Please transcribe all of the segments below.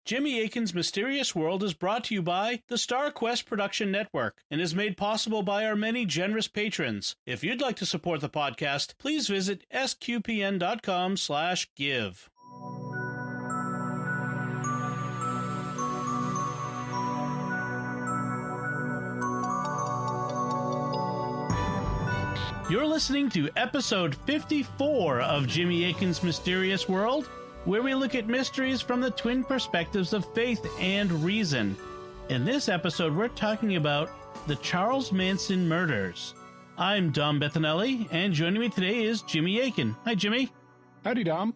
Jimmy Akin's Mysterious World is brought to you by the Star Quest Production Network and is made possible by our many generous patrons. If you'd like to support the podcast, please visit sqpn.com/give. You're listening to episode 54 of Jimmy Akin's Mysterious World, where we look at mysteries from the twin perspectives of faith and reason. In this episode, we're talking about the Charles Manson murders. I'm Dom Bettinelli, and joining me today is Jimmy Akin. Hi, Jimmy. Howdy, Dom.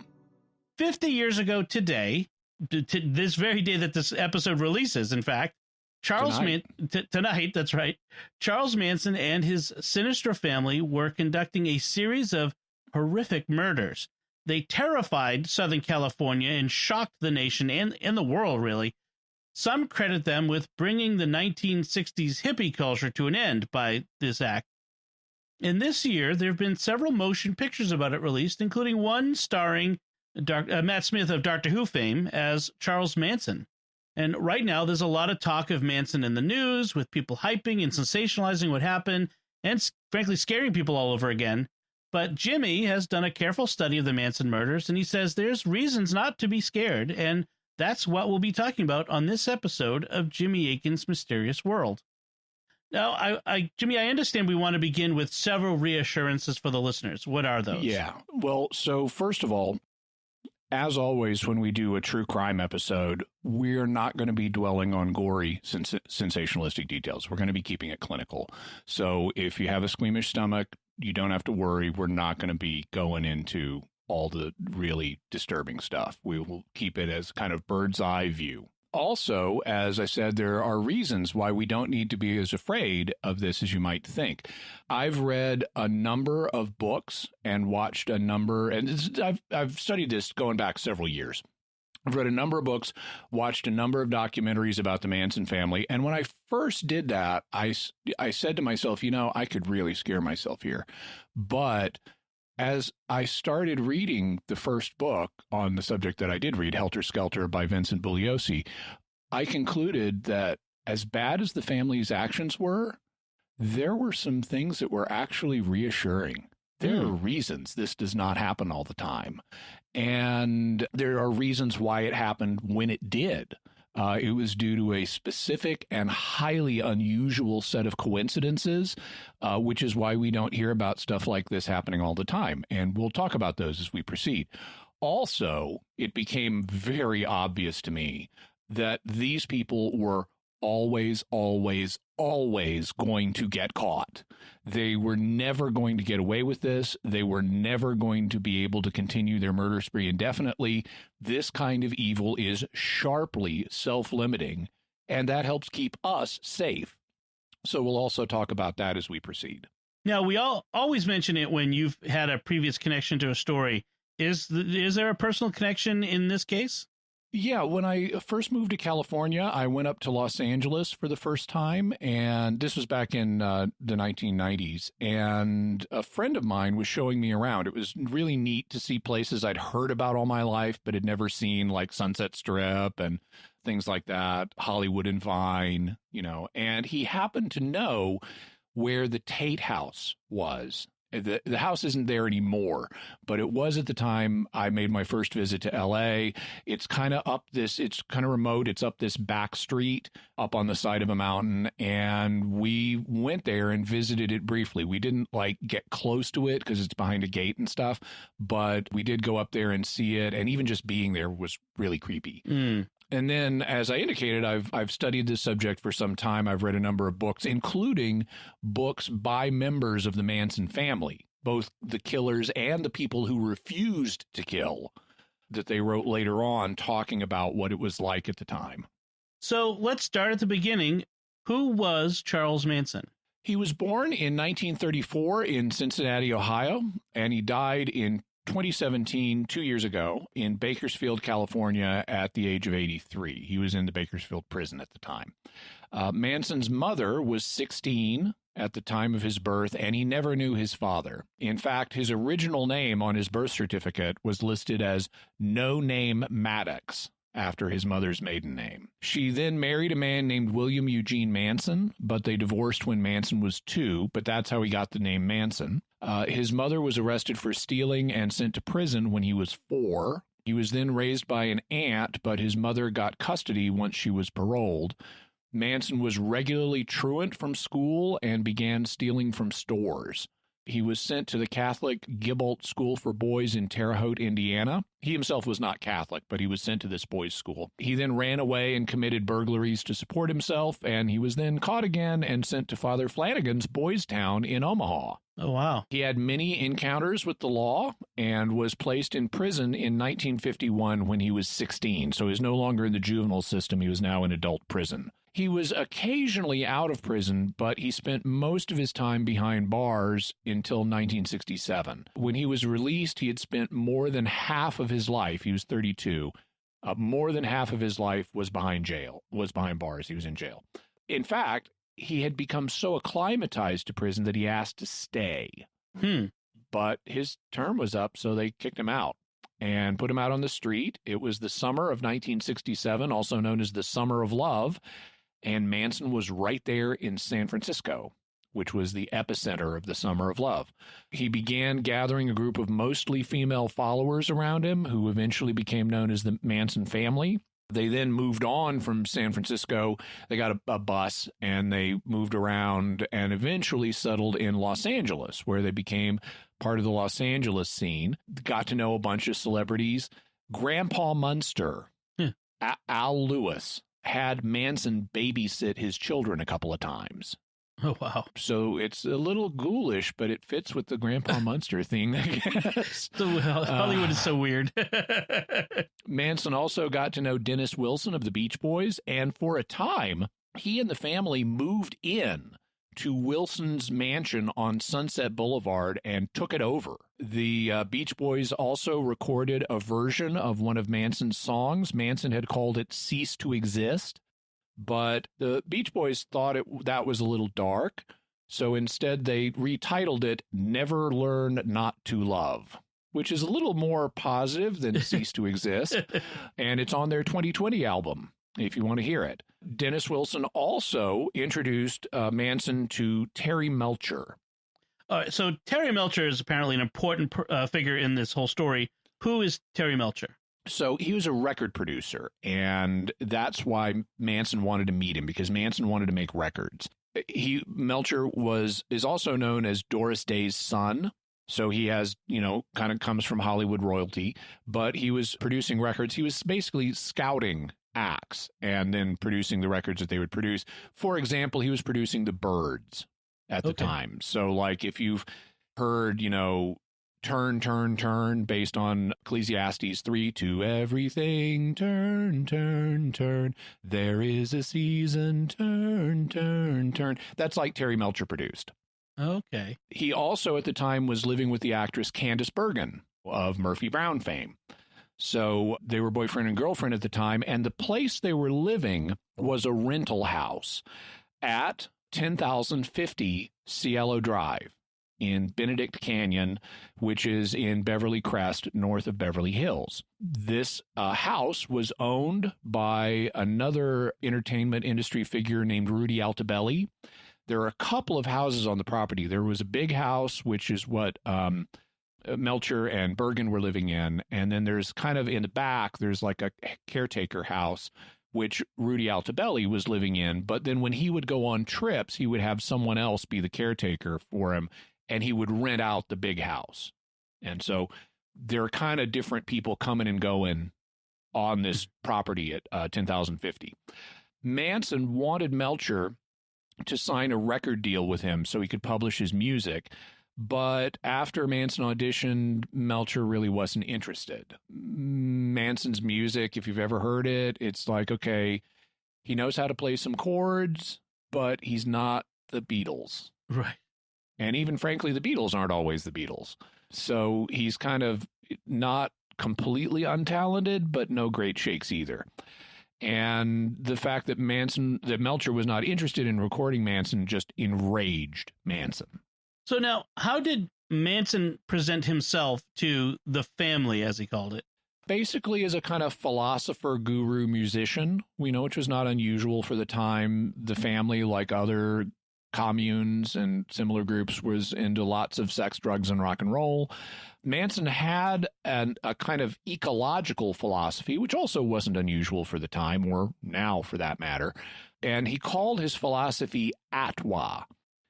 50 years ago today, this very day that this episode releases, in fact, tonight, that's right. Charles Manson and his sinister family were conducting a series of horrific murders. They terrified Southern California and shocked the nation and the world, really. Some credit them with bringing the 1960s hippie culture to an end by this act. In this year, there have been several motion pictures about it released, including one starring Matt Smith of Doctor Who fame as Charles Manson. And right now, there's a lot of talk of Manson in the news, with people hyping and sensationalizing what happened, and frankly, scaring people all over again. But Jimmy has done a careful study of the Manson murders, and he says there's reasons not to be scared, and that's what we'll be talking about on this episode of Jimmy Akin's Mysterious World. Now, Jimmy, I understand we want to begin with several reassurances for the listeners. What are those? Yeah. Well, so first of all, as always, when we do a true crime episode, we're not going to be dwelling on gory, sensationalistic details. We're going to be keeping it clinical. So if you have a squeamish stomach, you don't have to worry. We're not going to be going into all the really disturbing stuff. We will keep it as kind of bird's eye view. Also, as I said, there are reasons why we don't need to be as afraid of this as you might think. I've read a number of books and watched a number, and I've studied this going back several years. I've read a number of books, watched a number of documentaries about the Manson family. And when I first did that, I said to myself, I could really scare myself here. But as I started reading the first book on the subject that I did read, Helter, Skelter by Vincent Bugliosi, I concluded that as bad as the family's actions were, there were some things that were actually reassuring. There are reasons this does not happen all the time. And there are reasons why it happened when it did. It was due to a specific and highly unusual set of coincidences, which is why we don't hear about stuff like this happening all the time. And we'll talk about those as we proceed. Also, it became very obvious to me that these people were always going to get caught. They were never going to get away with this. They were never going to be able to continue their murder spree indefinitely. This kind of evil is sharply self-limiting, and that helps keep us safe. So we'll also talk about that as we proceed. Now, we always mention it when you've had a previous connection to a story. Is there a personal connection in this case? Yeah, when I first moved to California, I went up to Los Angeles for the first time, and this was back in the 1990s, and a friend of mine was showing me around. It was really neat to see places I'd heard about all my life, but had never seen, like Sunset Strip and things like that, Hollywood and Vine, and he happened to know where the Tate house was. The house isn't there anymore, but it was at the time I made my first visit to L.A. It's kind of remote. It's up this back street up on the side of a mountain, and we went there and visited it briefly. We didn't get close to it because it's behind a gate and stuff, but we did go up there and see it, and even just being there was really creepy. And then, as I indicated, I've studied this subject for some time. I've read a number of books, including books by members of the Manson family, both the killers and the people who refused to kill, that they wrote later on, talking about what it was like at the time. So let's start at the beginning. Who was Charles Manson? He was born in 1934 in Cincinnati, Ohio, and he died in 2017, 2 years ago, in Bakersfield, California, at the age of 83. He was in the Bakersfield prison at the time. Manson's mother was 16 at the time of his birth, and he never knew his father. In fact, his original name on his birth certificate was listed as No Name Maddox. after his mother's maiden name. She then married a man named William Eugene Manson, but they divorced when Manson was 2, but that's how he got the name Manson. His mother was arrested for stealing and sent to prison when he was 4. He was then raised by an aunt, but his mother got custody once she was paroled. Manson was regularly truant from school and began stealing from stores. He was sent to the Catholic Gibbolt School for Boys in Terre Haute, Indiana. He himself was not Catholic, but he was sent to this boys' school. He then ran away and committed burglaries to support himself, and he was then caught again and sent to Father Flanagan's Boys Town in Omaha. Oh, wow. He had many encounters with the law and was placed in prison in 1951 when he was 16. So he's no longer in the juvenile system. He was now in adult prison. He was occasionally out of prison, but he spent most of his time behind bars until 1967. When he was released, he had spent more than half of his life, he was 32, more than half of his life was behind bars. He was in jail. In fact, he had become so acclimatized to prison that he asked to stay. But his term was up, so they kicked him out and put him out on the street. It was the summer of 1967, also known as the Summer of Love. And Manson was right there in San Francisco, which was the epicenter of the Summer of Love. He began gathering a group of mostly female followers around him, who eventually became known as the Manson family. They then moved on from San Francisco. They got a bus, and they moved around and eventually settled in Los Angeles, where they became part of the Los Angeles scene. Got to know a bunch of celebrities. Grandpa Munster, Al Lewis, had Manson babysit his children a couple of times. Oh, wow. So it's a little ghoulish, but it fits with the Grandpa Munster thing, I guess. Hollywood is so weird. Manson also got to know Dennis Wilson of the Beach Boys, and for a time, he and the family moved in to Wilson's mansion on Sunset Boulevard and took it over. The Beach Boys also recorded a version of one of Manson's songs. Manson had called it Cease to Exist, but the Beach Boys thought that was a little dark, so instead they retitled it Never Learn Not to Love, which is a little more positive than Cease to Exist, and it's on their 2020 album, if you want to hear it. Dennis Wilson also introduced Manson to Terry Melcher. So Terry Melcher is apparently an important figure in this whole story. Who is Terry Melcher? So he was a record producer, and that's why Manson wanted to meet him, because Manson wanted to make records. Melcher is also known as Doris Day's son. So he has, kind of comes from Hollywood royalty, but he was producing records. He was basically scouting acts and then producing the records that they would produce. For example, he was producing the Byrds at the time. So like if you've heard, turn, turn, turn, based on Ecclesiastes 3, to everything, turn, turn, turn, there is a season, turn, turn, turn. That's like Terry Melcher produced. Okay. He also at the time was living with the actress Candice Bergen of Murphy Brown fame. So they were boyfriend and girlfriend at the time, and the place they were living was a rental house at 10,050 Cielo Drive in Benedict Canyon, which is in Beverly Crest, north of Beverly Hills. This house was owned by another entertainment industry figure named Rudy Altobelli. There are a couple of houses on the property. There was a big house, which is what Melcher and Bergen were living in. And then there's kind of in the back, there's like a caretaker house, which Rudy Altobelli was living in. But then when he would go on trips, he would have someone else be the caretaker for him, and he would rent out the big house. And so there are kind of different people coming and going on this property at 10,050. Manson wanted Melcher to sign a record deal with him so he could publish his music. But after Manson auditioned, Melcher really wasn't interested. Manson's music, if you've ever heard it, it's like, okay, he knows how to play some chords, but he's not the Beatles. Right. And even frankly, the Beatles aren't always the Beatles. So he's kind of not completely untalented, but no great shakes either. And the fact that Melcher was not interested in recording Manson just enraged Manson. So now, how did Manson present himself to the family, as he called it? basically as a kind of philosopher, guru, musician, which was not unusual for the time. The family, like other communes and similar groups, was into lots of sex, drugs, and rock and roll. Manson had a kind of ecological philosophy, which also wasn't unusual for the time, or now for that matter. And he called his philosophy Atwa,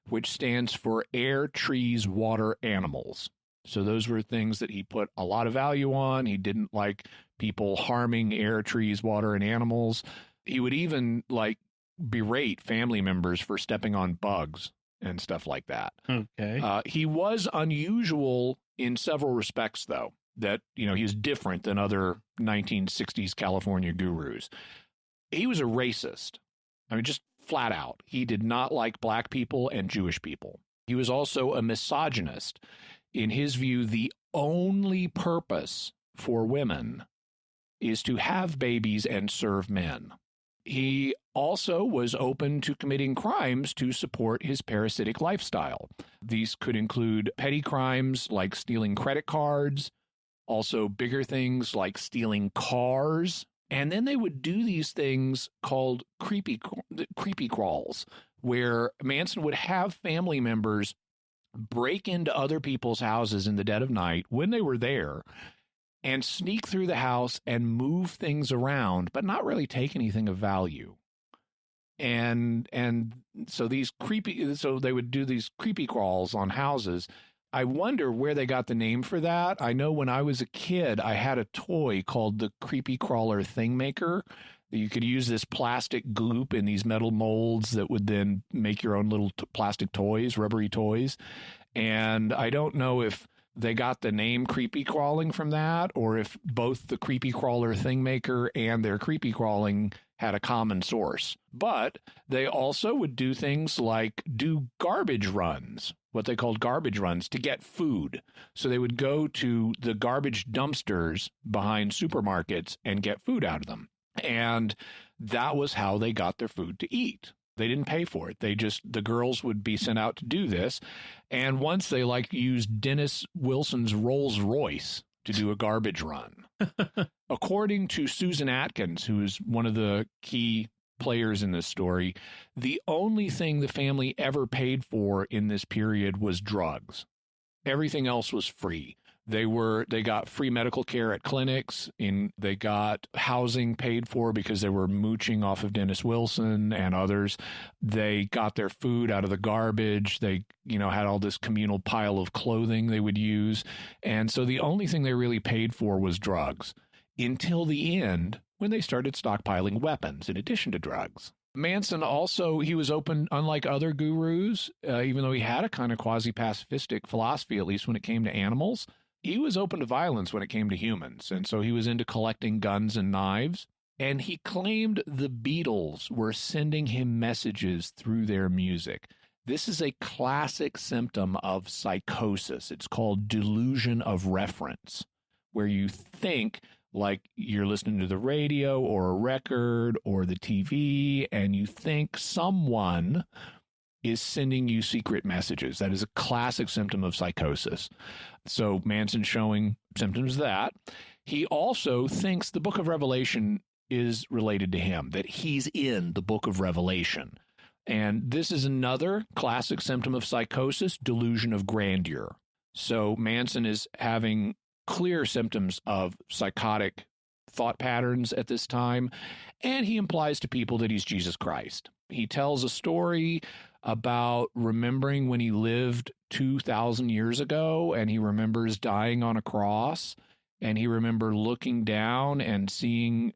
which stands for air, trees, water, animals. So those were things that he put a lot of value on. He didn't like people harming air, trees, water, and animals. He would even berate family members for stepping on bugs and stuff like that. Okay. He was unusual in several respects, though, that, he was different than other 1960s California gurus. He was a racist. I mean, just flat out. He did not like black people and Jewish people. He was also a misogynist. In his view, the only purpose for women is to have babies and serve men. He also was open to committing crimes to support his parasitic lifestyle. These could include petty crimes like stealing credit cards, also bigger things like stealing cars. And then they would do these things called creepy crawls, where Manson would have family members break into other people's houses in the dead of night when they were there and sneak through the house and move things around, but not really take anything of value. And so they would do these creepy crawls on houses. I wonder where they got the name for that. I know when I was a kid, I had a toy called the Creepy Crawler Thing Maker. You could use this plastic goop in these metal molds that would then make your own little plastic toys, rubbery toys. And I don't know if they got the name creepy crawling from that, or if both the Creepy Crawler Thing Maker and their creepy crawling had a common source. But they also would do things like do garbage runs, what they called garbage runs, to get food. So they would go to the garbage dumpsters behind supermarkets and get food out of them. And that was how they got their food to eat. They didn't pay for it. The girls would be sent out to do this. And once they used Dennis Wilson's Rolls Royce to do a garbage run. According to Susan Atkins, who is one of the key players in this story, the only thing the family ever paid for in this period was drugs. Everything else was free. They got free medical care at clinics, they got housing paid for because they were mooching off of Dennis Wilson and others. They got their food out of the garbage. They, had all this communal pile of clothing they would use. And so the only thing they really paid for was drugs until the end, when they started stockpiling weapons in addition to drugs. Manson also, he was open, unlike other gurus, even though he had a kind of quasi-pacifistic philosophy, at least when it came to animals. He was open to violence when it came to humans, and so he was into collecting guns and knives. And he claimed the Beatles were sending him messages through their music. This is a classic symptom of psychosis. It's called delusion of reference, where you think like you're listening to the radio or a record or the TV, and you think someone is sending you secret messages. That is a classic symptom of psychosis. So Manson showing symptoms of that. He also thinks the book of Revelation is related to him, that he's in the book of Revelation. And this is another classic symptom of psychosis, delusion of grandeur. So Manson is having clear symptoms of psychotic thought patterns at this time, and he implies to people that he's Jesus Christ. He tells a story about remembering when he lived 2,000 years ago, and he remembers dying on a cross, and he remember looking down and seeing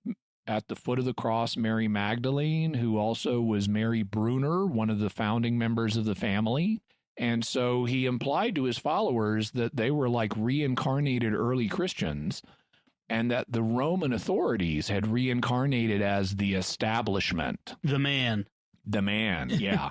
at the foot of the cross Mary Magdalene, who also was Mary Brunner, one of the founding members of the family. And so he implied to his followers that they were like reincarnated early Christians, and that the Roman authorities had reincarnated as the establishment. The man. The man, yeah.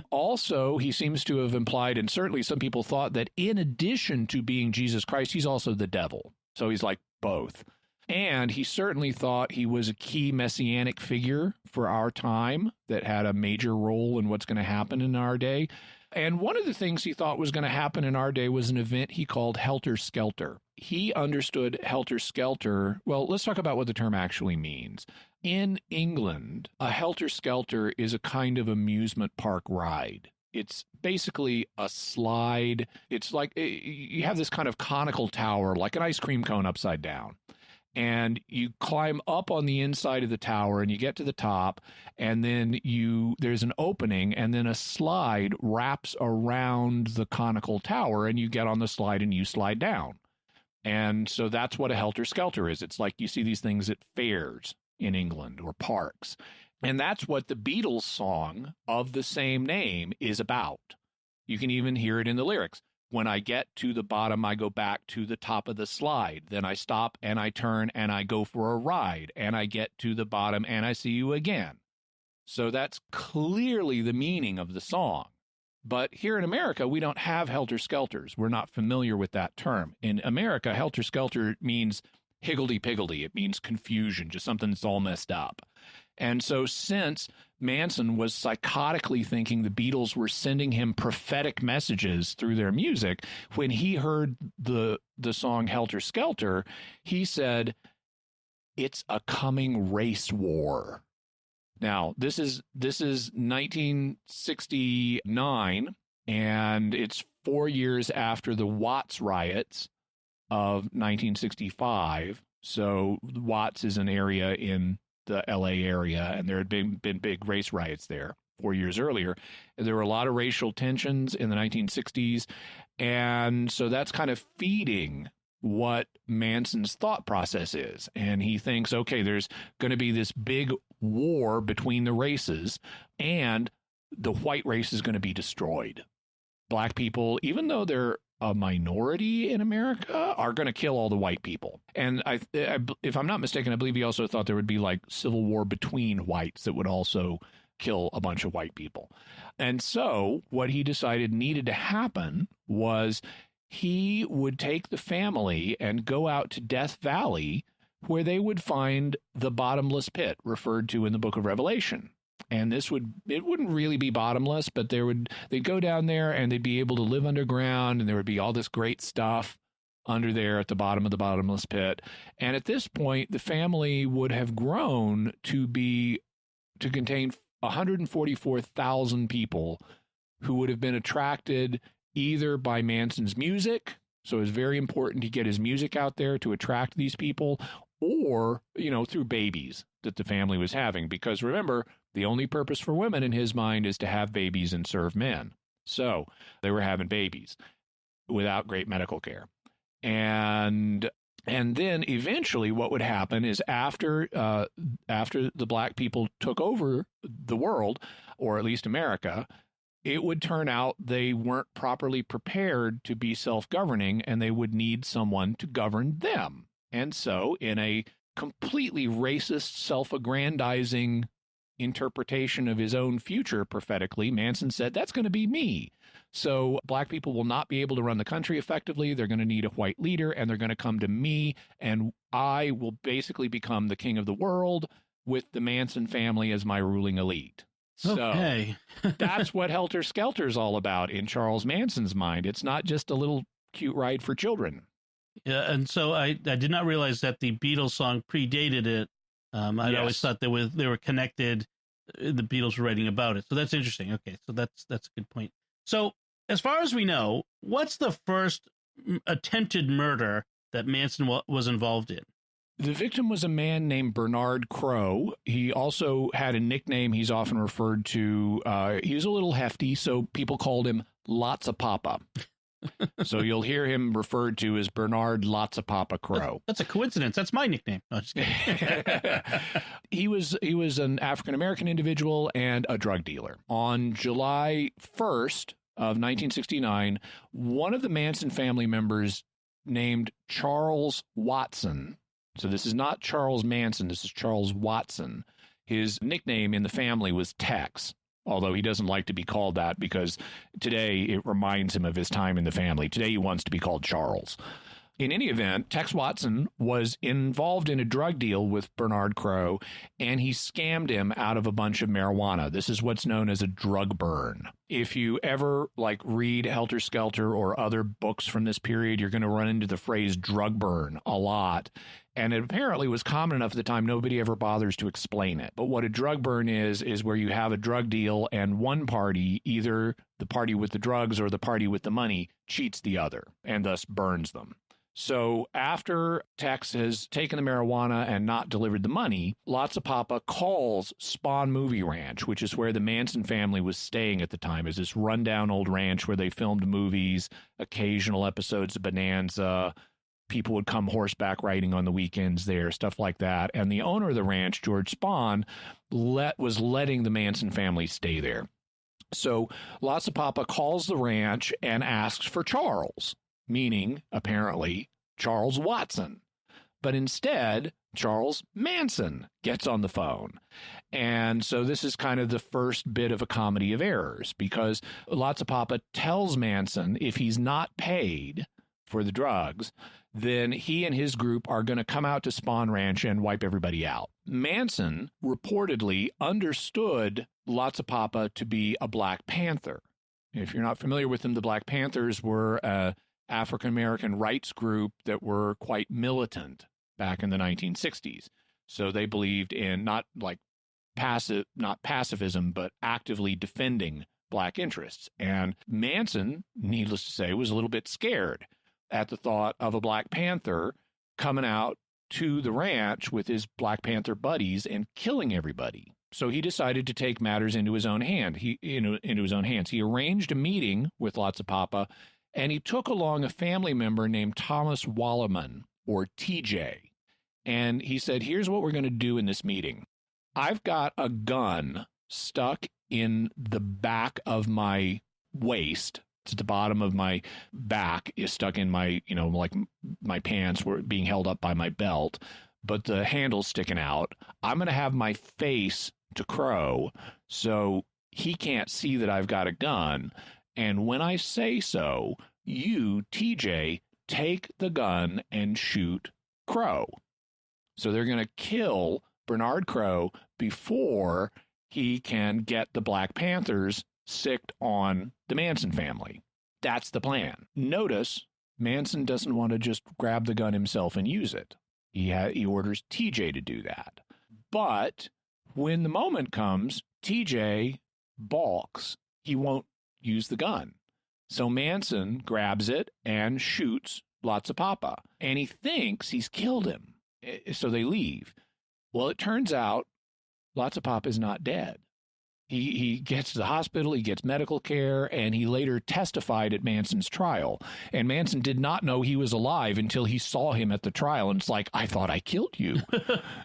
Also, he seems to have implied, and certainly some people thought, that in addition to being Jesus Christ, he's also the devil. So he's like both. And he certainly thought he was a key messianic figure for our time that had a major role in what's going to happen in our day. And one of the things he thought was going to happen in our day was an event he called Helter, Skelter. he understood Helter Skelter. Well, let's talk about what the term actually means. In England, a Helter Skelter is a kind of amusement park ride. It's basically a slide. It's like you have this kind of conical tower, like an ice cream cone upside down. And you climb up on the inside of the tower and you get to the top, and then there's an opening, and then a slide wraps around the conical tower, and you get on the slide and you slide down. And so that's what a Helter Skelter is. It's like you see these things at fairs in England or parks. And that's what the Beatles song of the same name is about. You can even hear it in the lyrics. When I get to the bottom, I go back to the top of the slide. Then I stop and I turn and I go for a ride. And I get to the bottom and I see you again. So that's clearly the meaning of the song. But here in America, we don't have Helter Skelters. We're not familiar with that term. In America, Helter Skelter means higgledy-piggledy. It means confusion, just something that's all messed up. And so since Manson was psychotically thinking the Beatles were sending him prophetic messages through their music, when he heard the song Helter Skelter, he said, it's a coming race war. Now, this is 1969, and it's 4 years after the Watts riots of 1965. So Watts is an area in the LA area, and there had been big race riots there 4 years earlier. There were a lot of racial tensions in the 1960s, and so that's kind of feeding what Manson's thought process is. And he thinks, okay, there's going to be this big war between the races, and the white race is going to be destroyed. Black people, even though they're a minority in America, are going to kill all the white people. And if I'm not mistaken, I believe he also thought there would be like civil war between whites that would also kill a bunch of white people. And so what he decided needed to happen was he would take the family and go out to Death Valley, where they would find the bottomless pit referred to in the book of Revelation. And it wouldn't really be bottomless, but they'd go down there and they'd be able to live underground, and there would be all this great stuff under there at the bottom of the bottomless pit. And at this point, the family would have grown to contain 144,000 people who would have been attracted either by Manson's music. So it was very important to get his music out there to attract these people, or, through babies that the family was having. Because remember, the only purpose for women in his mind is to have babies and serve men. So they were having babies without great medical care. And then eventually what would happen is after the black people took over the world, or at least America, it would turn out they weren't properly prepared to be self-governing, and they would need someone to govern them. And so in a completely racist, self-aggrandizing interpretation of his own future prophetically, Manson said, that's going to be me. So black people will not be able to run the country effectively. They're going to need a white leader, and they're going to come to me, and I will basically become the king of the world with the Manson family as my ruling elite. Okay. So that's what Helter Skelter is all about in Charles Manson's mind. It's not just a little cute ride for children. Yeah, and so I did not realize that the Beatles song predated it. I'd always thought they were connected. The Beatles were writing about it. So that's interesting. Okay, so that's a good point. So as far as we know, what's the first attempted murder that Manson was involved in? The victim was a man named Bernard Crowe. He also had a nickname he's often referred to. He was a little hefty, so people called him Lots of Papa. So you'll hear him referred to as Bernard Lots of Papa Crowe. That's a coincidence. That's my nickname. No, just kidding. He was an African-American individual and a drug dealer. On July 1st of 1969, one of the Manson family members named Charles Watson. So this is not Charles Manson. This is Charles Watson. His nickname in the family was Tex, although he doesn't like to be called that because today it reminds him of his time in the family. Today he wants to be called Charles. In any event, Tex Watson was involved in a drug deal with Bernard Crowe, and he scammed him out of a bunch of marijuana. This is what's known as a drug burn. If you ever read Helter Skelter or other books from this period, you're going to run into the phrase drug burn a lot. And it apparently was common enough at the time, nobody ever bothers to explain it. But what a drug burn is where you have a drug deal and one party, either the party with the drugs or the party with the money, cheats the other and thus burns them. So after Tex has taken the marijuana and not delivered the money, Lots of Papa calls Spawn Movie Ranch, which is where the Manson family was staying at the time. Is this rundown old ranch where they filmed movies, occasional episodes of Bonanza. People would come horseback riding on the weekends there, stuff like that. And the owner of the ranch, George Spawn, was letting the Manson family stay there. So Lots of Papa calls the ranch and asks for Charles, meaning, apparently, Charles Watson. But instead, Charles Manson gets on the phone. And so this is kind of the first bit of a comedy of errors, because Lots of Papa tells Manson if he's not paid for the drugs, then he and his group are going to come out to Spawn Ranch and wipe everybody out. Manson reportedly understood Lots of Papa to be a Black Panther. If you're not familiar with them, the Black Panthers were a African-American rights group that were quite militant back in the 1960s. So they believed in not pacifism, but actively defending Black interests. And Manson, needless to say, was a little bit scared at the thought of a Black Panther coming out to the ranch with his Black Panther buddies and killing everybody. So he decided to take matters into his own hands. He arranged a meeting with Lots of Papa, and he took along a family member named Thomas Wallerman, or TJ. And he said, here's what we're going to do in this meeting. I've got a gun stuck in the back of my waist. It's at the bottom of my back, is stuck in my, my pants were being held up by my belt, but the handle's sticking out. I'm going to have my face to Crow so he can't see that I've got a gun. And when I say so, you, TJ, take the gun and shoot Crow. So they're going to kill Bernard Crow before he can get the Black Panthers sicked on the Manson family. That's the plan. Notice, Manson doesn't want to just grab the gun himself and use it. He orders TJ to do that. But when the moment comes, TJ balks. He won't use the gun. So Manson grabs it and shoots Lots of Papa. And he thinks he's killed him. So they leave. Well, it turns out Lots of Papa is not dead. He gets to the hospital, he gets medical care, and he later testified at Manson's trial. And Manson did not know he was alive until he saw him at the trial. And it's like, I thought I killed you.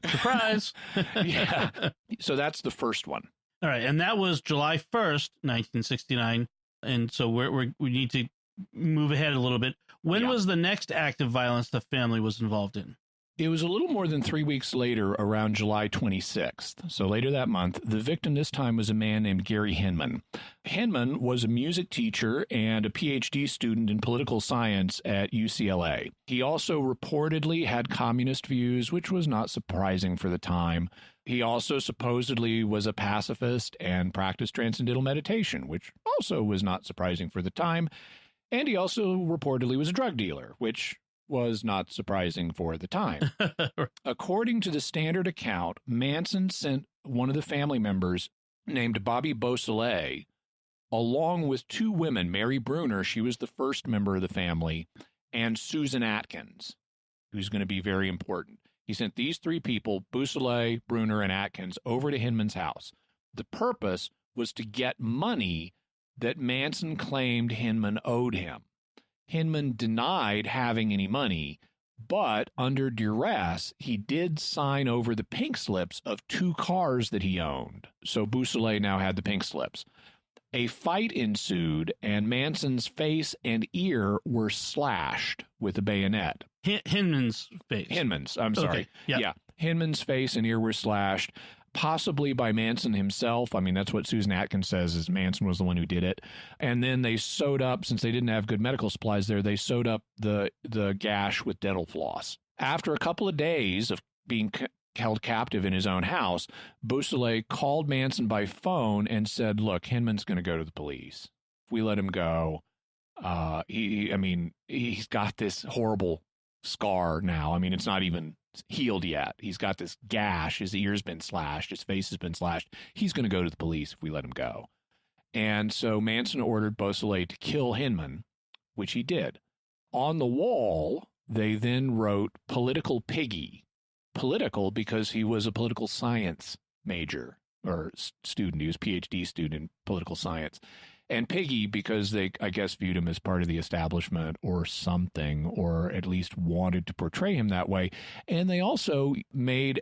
Surprise. Yeah. So that's the first one. All right. And that was July 1st, 1969. And so we need to move ahead a little bit. When was the next act of violence the family was involved in? It was a little more than 3 weeks later, around July 26th. So later that month, the victim this time was a man named Gary Hinman. Hinman was a music teacher and a PhD student in political science at UCLA. He also reportedly had communist views, which was not surprising for the time. He also supposedly was a pacifist and practiced transcendental meditation, which also was not surprising for the time. And he also reportedly was a drug dealer, which was not surprising for the time. According to the standard account, Manson sent one of the family members named Bobby Beausoleil, along with two women, Mary Bruner, she was the first member of the family, and Susan Atkins, who's going to be very important. He sent these three people, Beausoleil, Bruner, and Atkins, over to Hinman's house. The purpose was to get money that Manson claimed Hinman owed him. Hinman denied having any money, but under duress, he did sign over the pink slips of two cars that he owned. So Beausoleil now had the pink slips. A fight ensued, and Manson's face and ear were slashed with a bayonet. Hinman's face. I'm sorry. Okay. Yep. Yeah. Hinman's face and ear were slashed. possibly by Manson himself. I mean, that's what Susan Atkins says, is Manson was the one who did it. And then they sewed up, since they didn't have good medical supplies there, they sewed up the gash with dental floss. After a couple of days of being held captive in his own house, Beausoleil called Manson by phone and said, look, Hinman's going to go to the police. If we let him go, he's got this horrible scar now. I mean, it's not even healed yet. He's got this gash. His ear's been slashed. His face has been slashed. He's going to go to the police if we let him go. And so Manson ordered Beausoleil to kill Hinman, which he did. On the wall, they then wrote "Political Piggy." Political because he was a political science major or student. He was a PhD student in political science. And Piggy because they, I guess, viewed him as part of the establishment or something, or at least wanted to portray him that way. And they also made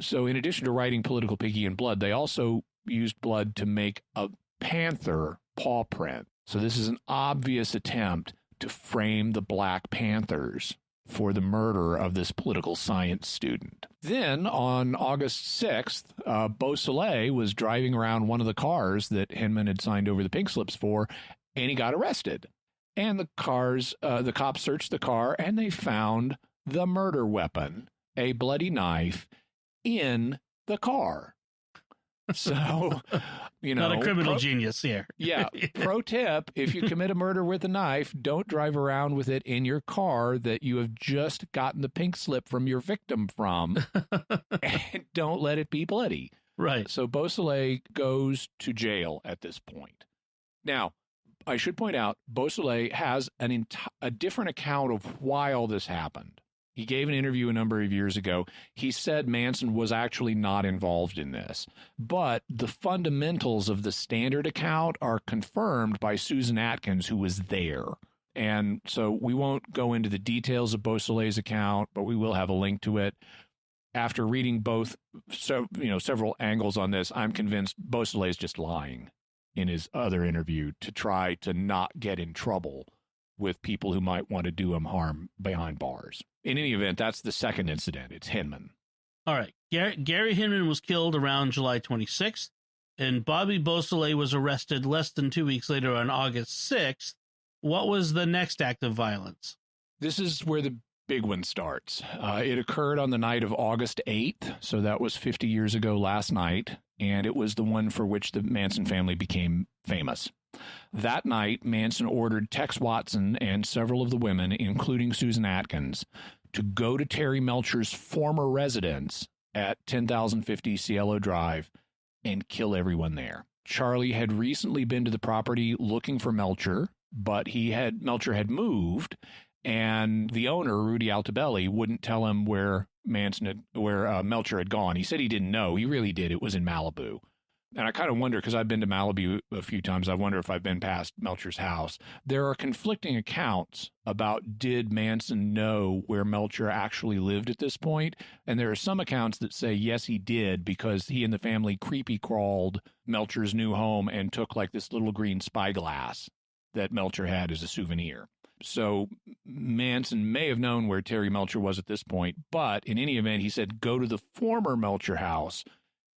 so in addition to writing "Political Piggy" in blood, they also used blood to make a panther paw print. So this is an obvious attempt to frame the Black Panthers for the murder of this political science student. Then, on August 6th, Beausoleil was driving around one of the cars that Hinman had signed over the pink slips for, and he got arrested. And the cops searched the car, and they found the murder weapon, a bloody knife, in the car. So, not a criminal genius here. Yeah. Pro tip, if you commit a murder with a knife, don't drive around with it in your car that you have just gotten the pink slip from your victim from, and don't let it be bloody. Right. So Beausoleil goes to jail at this point. Now, I should point out, Beausoleil has a different account of why all this happened. He gave an interview a number of years ago. He said Manson was actually not involved in this. But the fundamentals of the standard account are confirmed by Susan Atkins, who was there. And so we won't go into the details of Beausoleil's account, but we will have a link to it. After reading several angles on this, I'm convinced Beausoleil is just lying in his other interview to try to not get in trouble with people who might want to do him harm behind bars. In any event, that's the second incident. It's Hinman. All right. Gary Hinman was killed around July 26th, and Bobby Beausoleil was arrested less than 2 weeks later on August 6th. What was the next act of violence? This is where the big one starts. It occurred on the night of August 8th, so that was 50 years ago last night, and it was the one for which the Manson family became famous. That night, Manson ordered Tex Watson and several of the women, including Susan Atkins, to go to Terry Melcher's former residence at 10,050 Cielo Drive and kill everyone there. Charlie had recently been to the property looking for Melcher, but Melcher had moved, and the owner, Rudy Altobelli, wouldn't tell him where Melcher had gone. He said he didn't know. He really did. It was in Malibu. And I kind of wonder, because I've been to Malibu a few times, I wonder if I've been past Melcher's house. There are conflicting accounts about did Manson know where Melcher actually lived at this point. And there are some accounts that say, yes, he did, because he and the family creepy crawled Melcher's new home and took like this little green spyglass that Melcher had as a souvenir. So Manson may have known where Terry Melcher was at this point. But in any event, he said, go to the former Melcher house,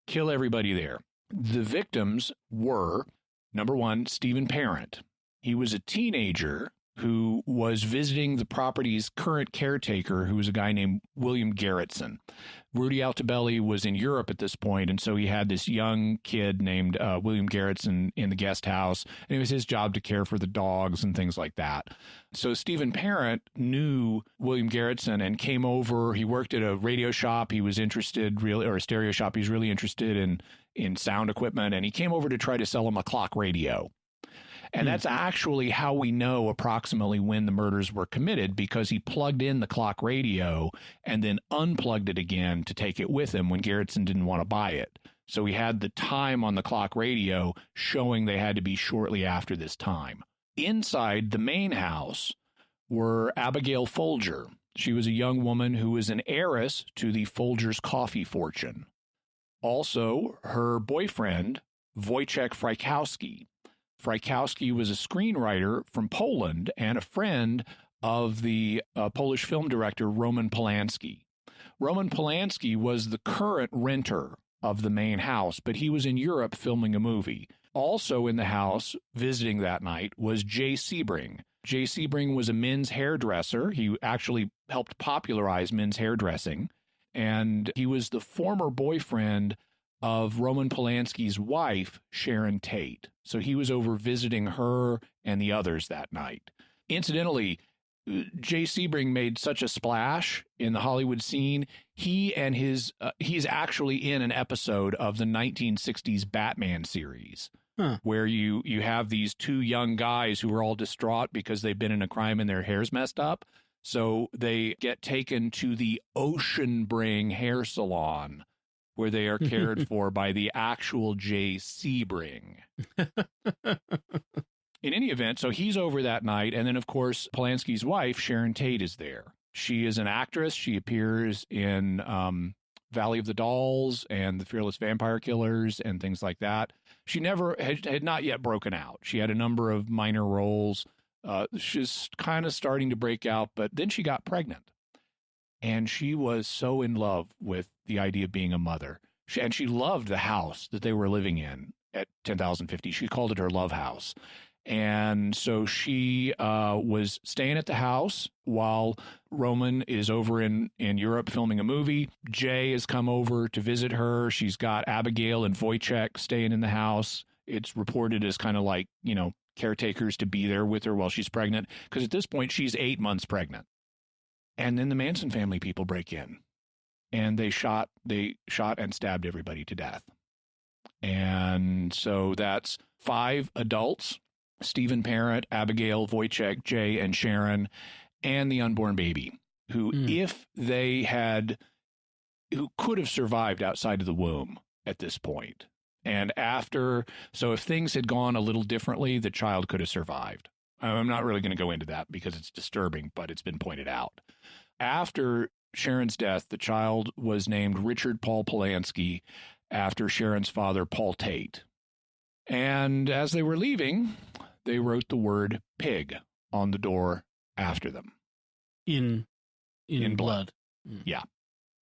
kill everybody there. The victims were, number one, Stephen Parent. He was a teenager who was visiting the property's current caretaker, who was a guy named William Garretson. Rudy Altobelli was in Europe at this point, and so he had this young kid named William Garretson in the guest house, and it was his job to care for the dogs and things like that. So Stephen Parent knew William Garretson and came over. He worked at a radio shop. He was interested, or a stereo shop. He's really interested in sound equipment, and he came over to try to sell him a clock radio. And that's actually how we know approximately when the murders were committed, because he plugged in the clock radio and then unplugged it again to take it with him when Garretson didn't want to buy it. So he had the time on the clock radio showing they had to be shortly after this time. Inside the main house were Abigail Folger. She was a young woman who was an heiress to the Folgers' coffee fortune. Also, her boyfriend, Wojciech Frykowski. Frykowski was a screenwriter from Poland and a friend of the Polish film director Roman Polanski. Roman Polanski was the current renter of the main house, but he was in Europe filming a movie. Also in the house visiting that night was Jay Sebring. Jay Sebring was a men's hairdresser. He actually helped popularize men's hairdressing, and he was the former boyfriend of Roman Polanski's wife, Sharon Tate. So he was over visiting her and the others that night. Incidentally, Jay Sebring made such a splash in the Hollywood scene. He and he's actually in an episode of the 1960s Batman series, where you have these two young guys who are all distraught because they've been in a crime and their hair's messed up. So they get taken to the Ocean Bring hair salon, where they are cared for by the actual Jay Sebring. In any event, so he's over that night. And then, of course, Polanski's wife, Sharon Tate, is there. She is an actress. She appears in Valley of the Dolls and The Fearless Vampire Killers and things like that. She never had not yet broken out. She had a number of minor roles. She's kind of starting to break out, but then she got pregnant. And she was so in love with the idea of being a mother. And she loved the house that they were living in at 10,050. She called it her love house. And so she was staying at the house while Roman is over in Europe filming a movie. Jay has come over to visit her. She's got Abigail and Wojciech staying in the house. It's reported as kind of like, caretakers to be there with her while she's pregnant. Because at this point, she's 8 months pregnant. And then the Manson family people break in. And they shot and stabbed everybody to death. And so that's 5 adults: Stephen Parent, Abigail, Wojciech, Jay, and Sharon, and the unborn baby, who, who could have survived outside of the womb at this point. And so if things had gone a little differently, the child could have survived. I'm not really going to go into that because it's disturbing, but it's been pointed out. After Sharon's death, the child was named Richard Paul Polanski after Sharon's father, Paul Tate. And as they were leaving, they wrote the word pig on the door after them. In blood. Yeah.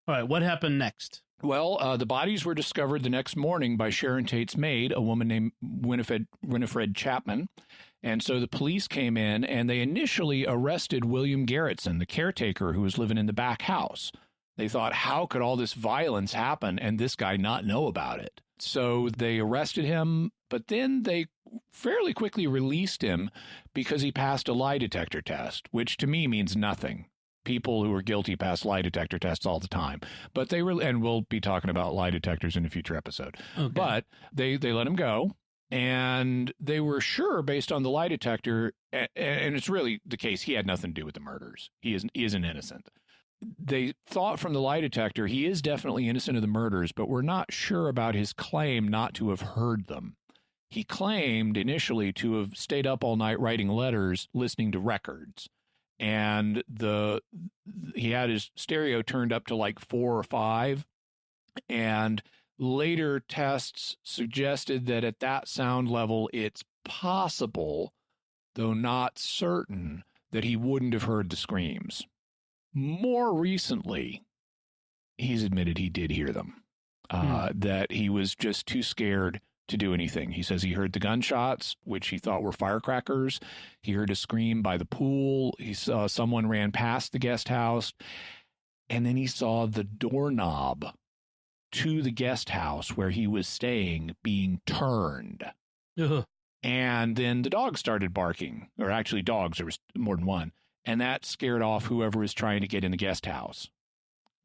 All right. What happened next? Well, the bodies were discovered the next morning by Sharon Tate's maid, a woman named Winifred Chapman. And so the police came in and they initially arrested William Garretson, the caretaker who was living in the back house. They thought, how could all this violence happen and this guy not know about it? So they arrested him, but then they fairly quickly released him because he passed a lie detector test, which to me means nothing. People who are guilty pass lie detector tests all the time, but and we'll be talking about lie detectors in a future episode. Okay. But they let him go, and they were sure based on the lie detector, and it's really the case, he had nothing to do with the murders. He isn't innocent. They thought from the lie detector he is definitely innocent of the murders, but we're not sure about his claim not to have heard them. He claimed initially to have stayed up all night writing letters, listening to records. And he had his stereo turned up to like 4 or 5. And later tests suggested that at that sound level, it's possible, though not certain, that he wouldn't have heard the screams. More recently, he's admitted he did hear them, that he was just too scared to do anything. He says he heard the gunshots, which he thought were firecrackers. He heard a scream by the pool. He saw someone ran past the guest house. And then he saw the doorknob to the guest house where he was staying being turned. And then the dog started barking, or actually dogs, there was more than one. And that scared off whoever was trying to get in the guest house.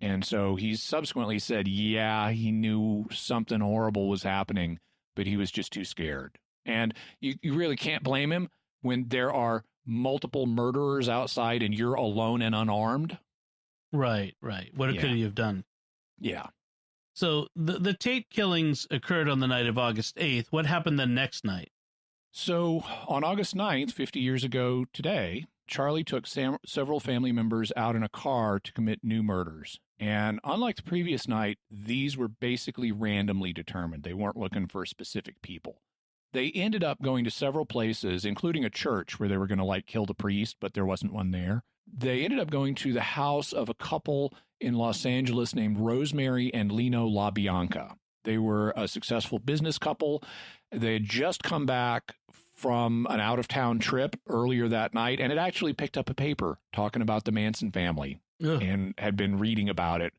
And so he subsequently said, yeah, he knew something horrible was happening, but he was just too scared. And you really can't blame him when there are multiple murderers outside and you're alone and unarmed. Right. What could he have done? Yeah. So the Tate killings occurred on the night of August 8th. What happened the next night? So on August 9th, 50 years ago today, Charlie took several family members out in a car to commit new murders. And unlike the previous night, these were basically randomly determined. They weren't looking for specific people. They ended up going to several places, including a church where they were going to kill the priest, but there wasn't one there. They ended up going to the house of a couple in Los Angeles named Rosemary and Lino LaBianca. They were a successful business couple. They had just come back from an out-of-town trip earlier that night and had actually picked up a paper talking about the Manson family and had been reading about it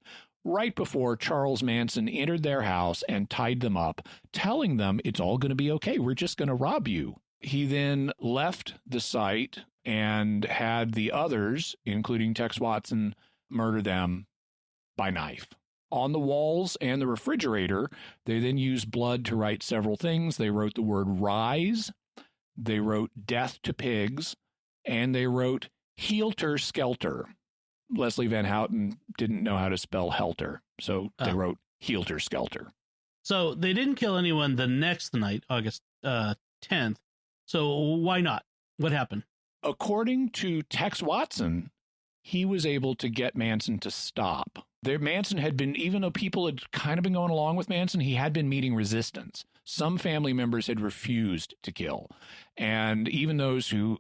right before Charles Manson entered their house and tied them up, telling them it's all going to be okay. We're just going to rob you. He then left the site and had the others, including Tex Watson, murder them by knife. On the walls and the refrigerator, they then used blood to write several things. They wrote the word rise, they wrote death to pigs, and they wrote Helter Skelter. Leslie Van Houten didn't know how to spell Helter, so they wrote Helter Skelter. So they didn't kill anyone the next night, August 10th. So why not? What happened? According to Tex Watson, he was able to get Manson to stop. Manson had been, even though people had kind of been going along with Manson, he had been meeting resistance. Some family members had refused to kill. And even those who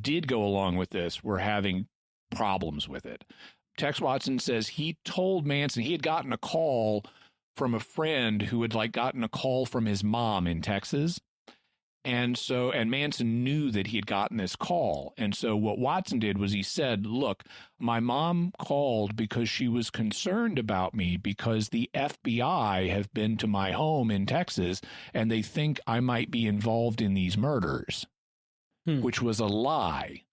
did go along with this were having problems with it. Tex Watson says he told Manson he had gotten a call from a friend who had gotten a call from his mom in Texas. And Manson knew that he had gotten this call. And so what Watson did was he said, look, my mom called because she was concerned about me because the FBI have been to my home in Texas and they think I might be involved in these murders, which was a lie.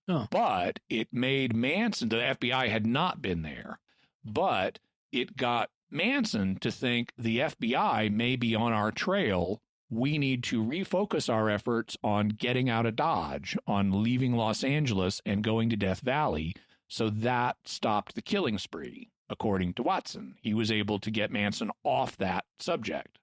Oh. But it made Manson, the FBI had not been there, but it got Manson to think the FBI may be on our trail. We need to refocus our efforts on getting out of Dodge, on leaving Los Angeles and going to Death Valley. So that stopped the killing spree, according to Watson. He was able to get Manson off that subject.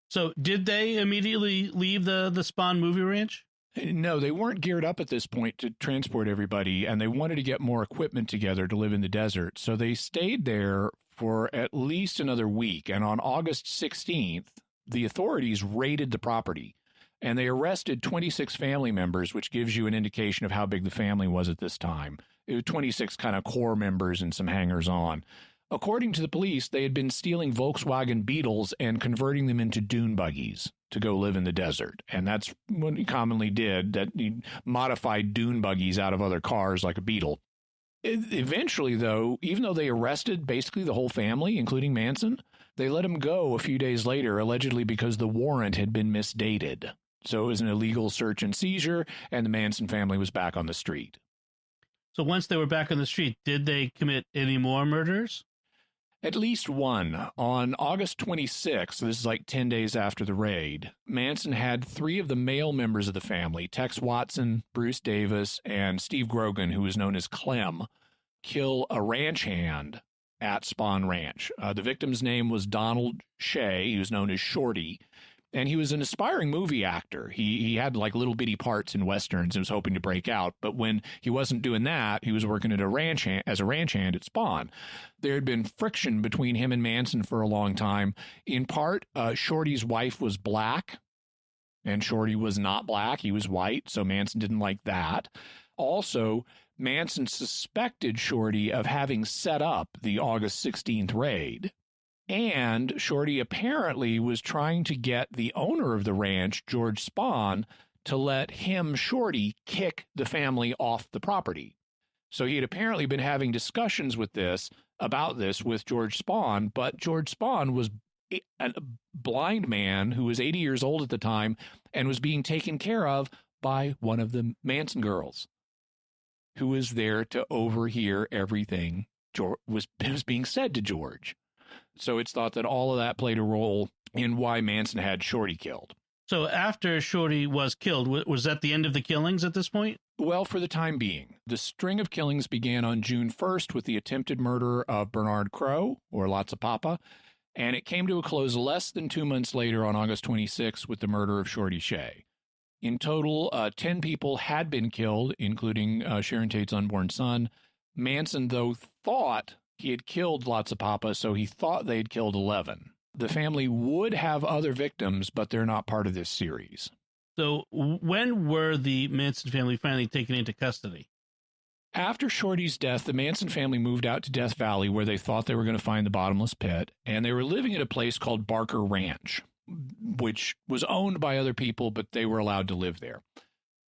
So did they immediately leave the Spawn movie ranch? No, they weren't geared up at this point to transport everybody, and they wanted to get more equipment together to live in the desert. So they stayed there for at least another week. And on August 16th, the authorities raided the property, and they arrested 26 family members, which gives you an indication of how big the family was at this time. It was 26 kind of core members and some hangers-on. According to the police, they had been stealing Volkswagen Beetles and converting them into dune buggies to go live in the desert. And that's what he commonly did, that he modified dune buggies out of other cars like a Beetle. Eventually, though, even though they arrested basically the whole family, including Manson, they let him go a few days later, allegedly because the warrant had been misdated. So it was an illegal search and seizure, and the Manson family was back on the street. So once they were back on the street, did they commit any more murders? At least one. On August 26th, this is 10 days after the raid, Manson had 3 of the male members of the family, Tex Watson, Bruce Davis, and Steve Grogan, who was known as Clem, kill a ranch hand at Spawn Ranch. The victim's name was Donald Shea. He was known as Shorty, and he was an aspiring movie actor. He had little bitty parts in westerns and was hoping to break out. But when he wasn't doing that, he was working at as a ranch hand at Spawn. There had been friction between him and Manson for a long time. In part, Shorty's wife was black, and Shorty was not black. He was white, so Manson didn't like that. Also, Manson suspected Shorty of having set up the August 16th raid. And Shorty apparently was trying to get the owner of the ranch, George Spawn, to let him, Shorty, kick the family off the property. So he had apparently been having discussions about this with George Spawn, but George Spawn was a blind man who was 80 years old at the time and was being taken care of by one of the Manson girls, who was there to overhear everything was being said to George. So it's thought that all of that played a role in why Manson had Shorty killed. So after Shorty was killed, was that the end of the killings at this point? Well, for the time being. The string of killings began on June 1st with the attempted murder of Bernard Crow, or Lotsa Papa, and it came to a close less than 2 months later on August 26th with the murder of Shorty Shea. In total, 10 people had been killed, including Sharon Tate's unborn son. Manson, though, thought he had killed Lotsa Papa, so he thought they'd killed 11. The family would have other victims, but they're not part of this series. So when were the Manson family finally taken into custody? After Shorty's death, the Manson family moved out to Death Valley, where they thought they were going to find the bottomless pit, and they were living at a place called Barker Ranch, which was owned by other people, but they were allowed to live there.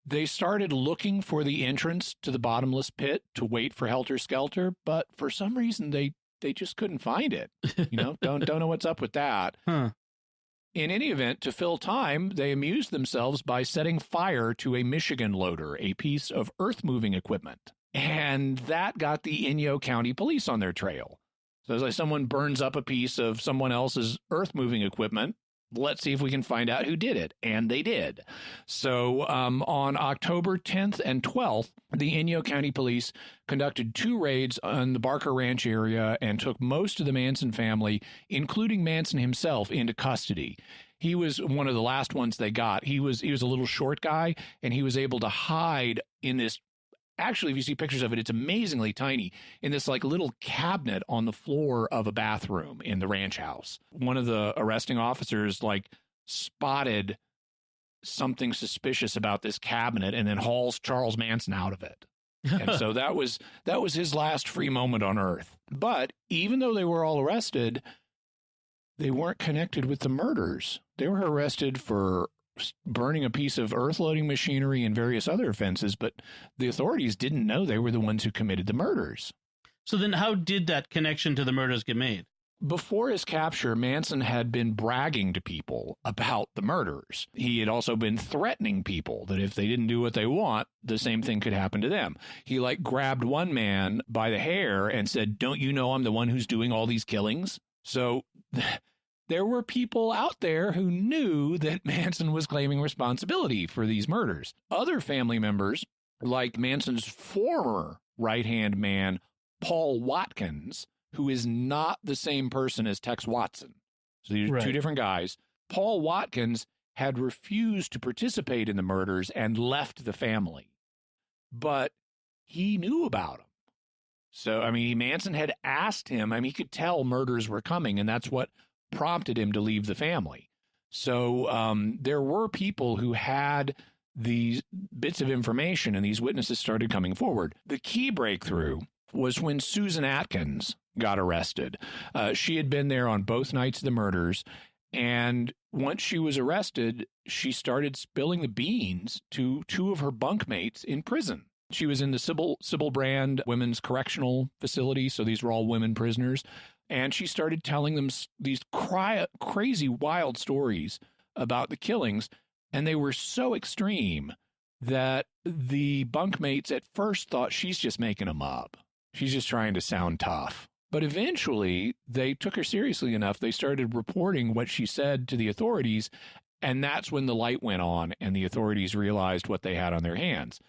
They started looking for the entrance to the bottomless pit to wait for Helter Skelter, but for some reason they just couldn't find it. Don't know what's up with that. Huh. In any event, to fill time, they amused themselves by setting fire to a Michigan loader, a piece of earth-moving equipment. And that got the Inyo County Police on their trail. So it's like someone burns up a piece of someone else's earth-moving equipment. Let's see if we can find out who did it. And they did. So on October 10th and 12th, the Inyo County Police conducted 2 raids on the Barker Ranch area and took most of the Manson family, including Manson himself, into custody. He was one of the last ones they got. He was a little short guy, and he was able to hide in this. Actually, if you see pictures of it, it's amazingly tiny, in this like little cabinet on the floor of a bathroom in the ranch house. One of the arresting officers like spotted something suspicious about this cabinet and then hauls Charles Manson out of it. And so that was his last free moment on Earth. But even though they were all arrested, they weren't connected with the murders. They were arrested for burning a piece of earth-loading machinery and various other offenses, but the authorities didn't know they were the ones who committed the murders. So then how did that connection to the murders get made? Before his capture, Manson had been bragging to people about the murders. He had also been threatening people that if they didn't do what they want, the same thing could happen to them. He grabbed one man by the hair and said, "Don't you know I'm the one who's doing all these killings?" So there were people out there who knew that Manson was claiming responsibility for these murders. Other family members, like Manson's former right-hand man, Paul Watkins, who is not the same person as Tex Watson. So these are two different guys. Paul Watkins had refused to participate in the murders and left the family. But he knew about them. So, Manson had asked him. He could tell murders were coming, and that's what prompted him to leave the family. So there were people who had these bits of information, and these witnesses started coming forward. The key breakthrough was when Susan Atkins got arrested. She had been there on both nights of the murders, and once she was arrested, she started spilling the beans to 2 of her bunkmates in prison. She was in the Sybil Brand Women's Correctional Facility, so these were all women prisoners. And she started telling them these crazy, wild stories about the killings. And they were so extreme that the bunkmates at first thought she's just making them up. She's just trying to sound tough. But eventually, they took her seriously enough. They started reporting what she said to the authorities. And that's when the light went on and the authorities realized what they had on their hands.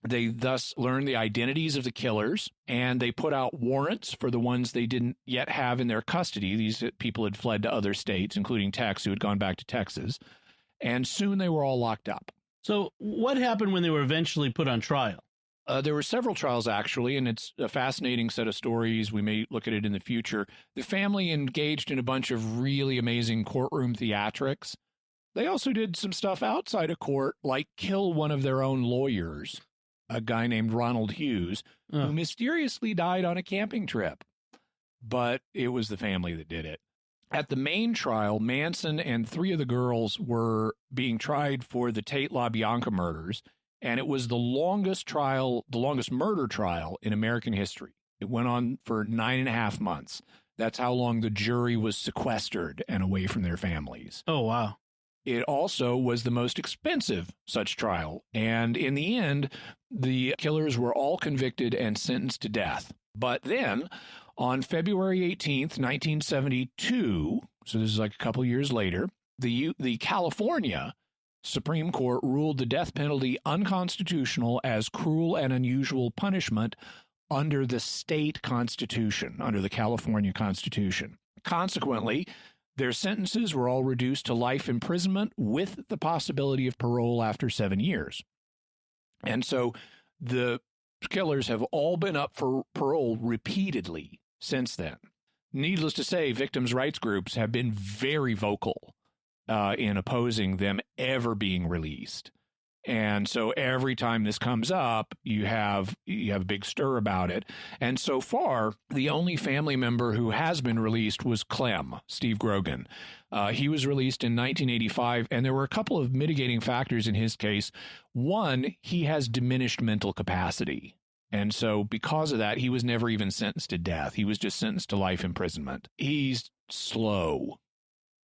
They thus learned the identities of the killers, and they put out warrants for the ones they didn't yet have in their custody. These people had fled to other states, including Tex, who had gone back to Texas. And soon they were all locked up. So what happened when they were eventually put on trial? There were several trials, actually, and it's a fascinating set of stories. We may look at it in the future. The family engaged in a bunch of really amazing courtroom theatrics. They also did some stuff outside of court, like kill one of their own lawyers, a guy named Ronald Hughes, who mysteriously died on a camping trip. But it was the family that did it. At the main trial, Manson and 3 of the girls were being tried for the Tate-LaBianca murders, and it was the longest murder trial in American history. It went on for 9.5 months. That's how long the jury was sequestered and away from their families. Oh, wow. It also was the most expensive such trial. And in the end, the killers were all convicted and sentenced to death. But then, on February 18th, 1972, so this is like a couple years later, the California Supreme Court ruled the death penalty unconstitutional as cruel and unusual punishment under the state constitution, under the California Constitution. Consequently, their sentences were all reduced to life imprisonment with the possibility of parole after 7 years. And so the killers have all been up for parole repeatedly since then. Needless to say, victims' rights groups have been very vocal in opposing them ever being released. And so every time this comes up, you have a big stir about it. And so far, the only family member who has been released was Clem, Steve Grogan. He was released in 1985, and there were a couple of mitigating factors in his case. One, he has diminished mental capacity. And so because of that, he was never even sentenced to death. He was just sentenced to life imprisonment. He's slow,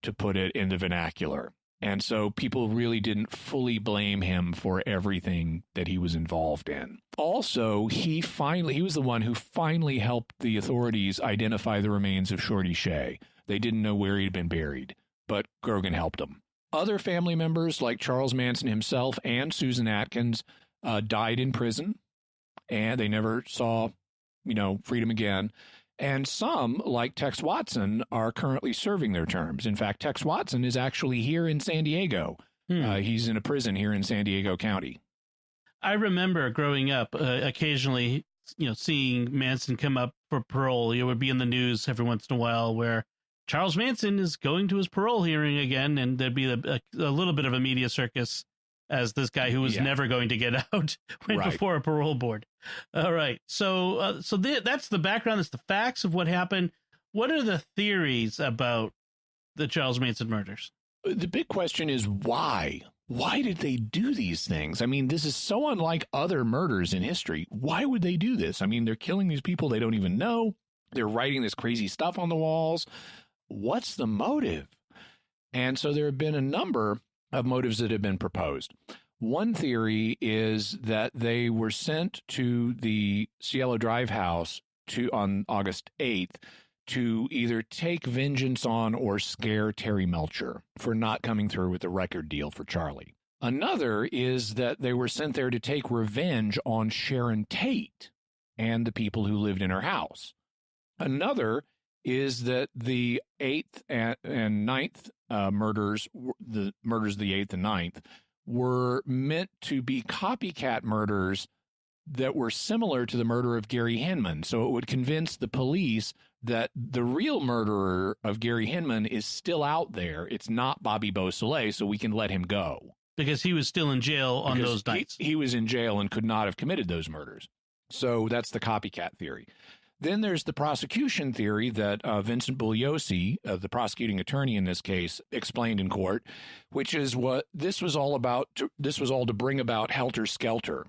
to put it in the vernacular. And so people really didn't fully blame him for everything that he was involved in. Also, he was the one who finally helped the authorities identify the remains of Shorty Shea. They didn't know where he'd been buried, but Grogan helped them. Other family members like Charles Manson himself and Susan Atkins died in prison, and they never saw, freedom again. And some, like Tex Watson, are currently serving their terms. In fact, Tex Watson is actually here in San Diego. He's in a prison here in San Diego County. I remember growing up, occasionally, seeing Manson come up for parole. It would be in the news every once in a while where Charles Manson is going to his parole hearing again, and there'd be a little bit of a media circus as this guy who was never going to get out went before a parole board. All right. So that's the background. That's the facts of what happened. What are the theories about the Charles Manson murders? The big question is why? Why did they do these things? I mean, this is so unlike other murders in history. Why would they do this? I mean, they're killing these people they don't even know. They're writing this crazy stuff on the walls. What's the motive? And so there have been a number of motives that have been proposed. One theory is that they were sent to the Cielo Drive house on August 8th to either take vengeance on or scare Terry Melcher for not coming through with the record deal for Charlie. Another is that they were sent there to take revenge on Sharon Tate and the people who lived in her house. Another is that the 8th and 9th murders, the murders of the 8th and 9th, were meant to be copycat murders that were similar to the murder of Gary Hinman. So it would convince the police that the real murderer of Gary Hinman is still out there. It's not Bobby Beausoleil, so we can let him go. Because he was still in jail on those nights. He was in jail and could not have committed those murders. So that's the copycat theory. Then there's the prosecution theory that Vincent Bugliosi, the prosecuting attorney in this case, explained in court, which is what this was all about. This was all to bring about Helter Skelter.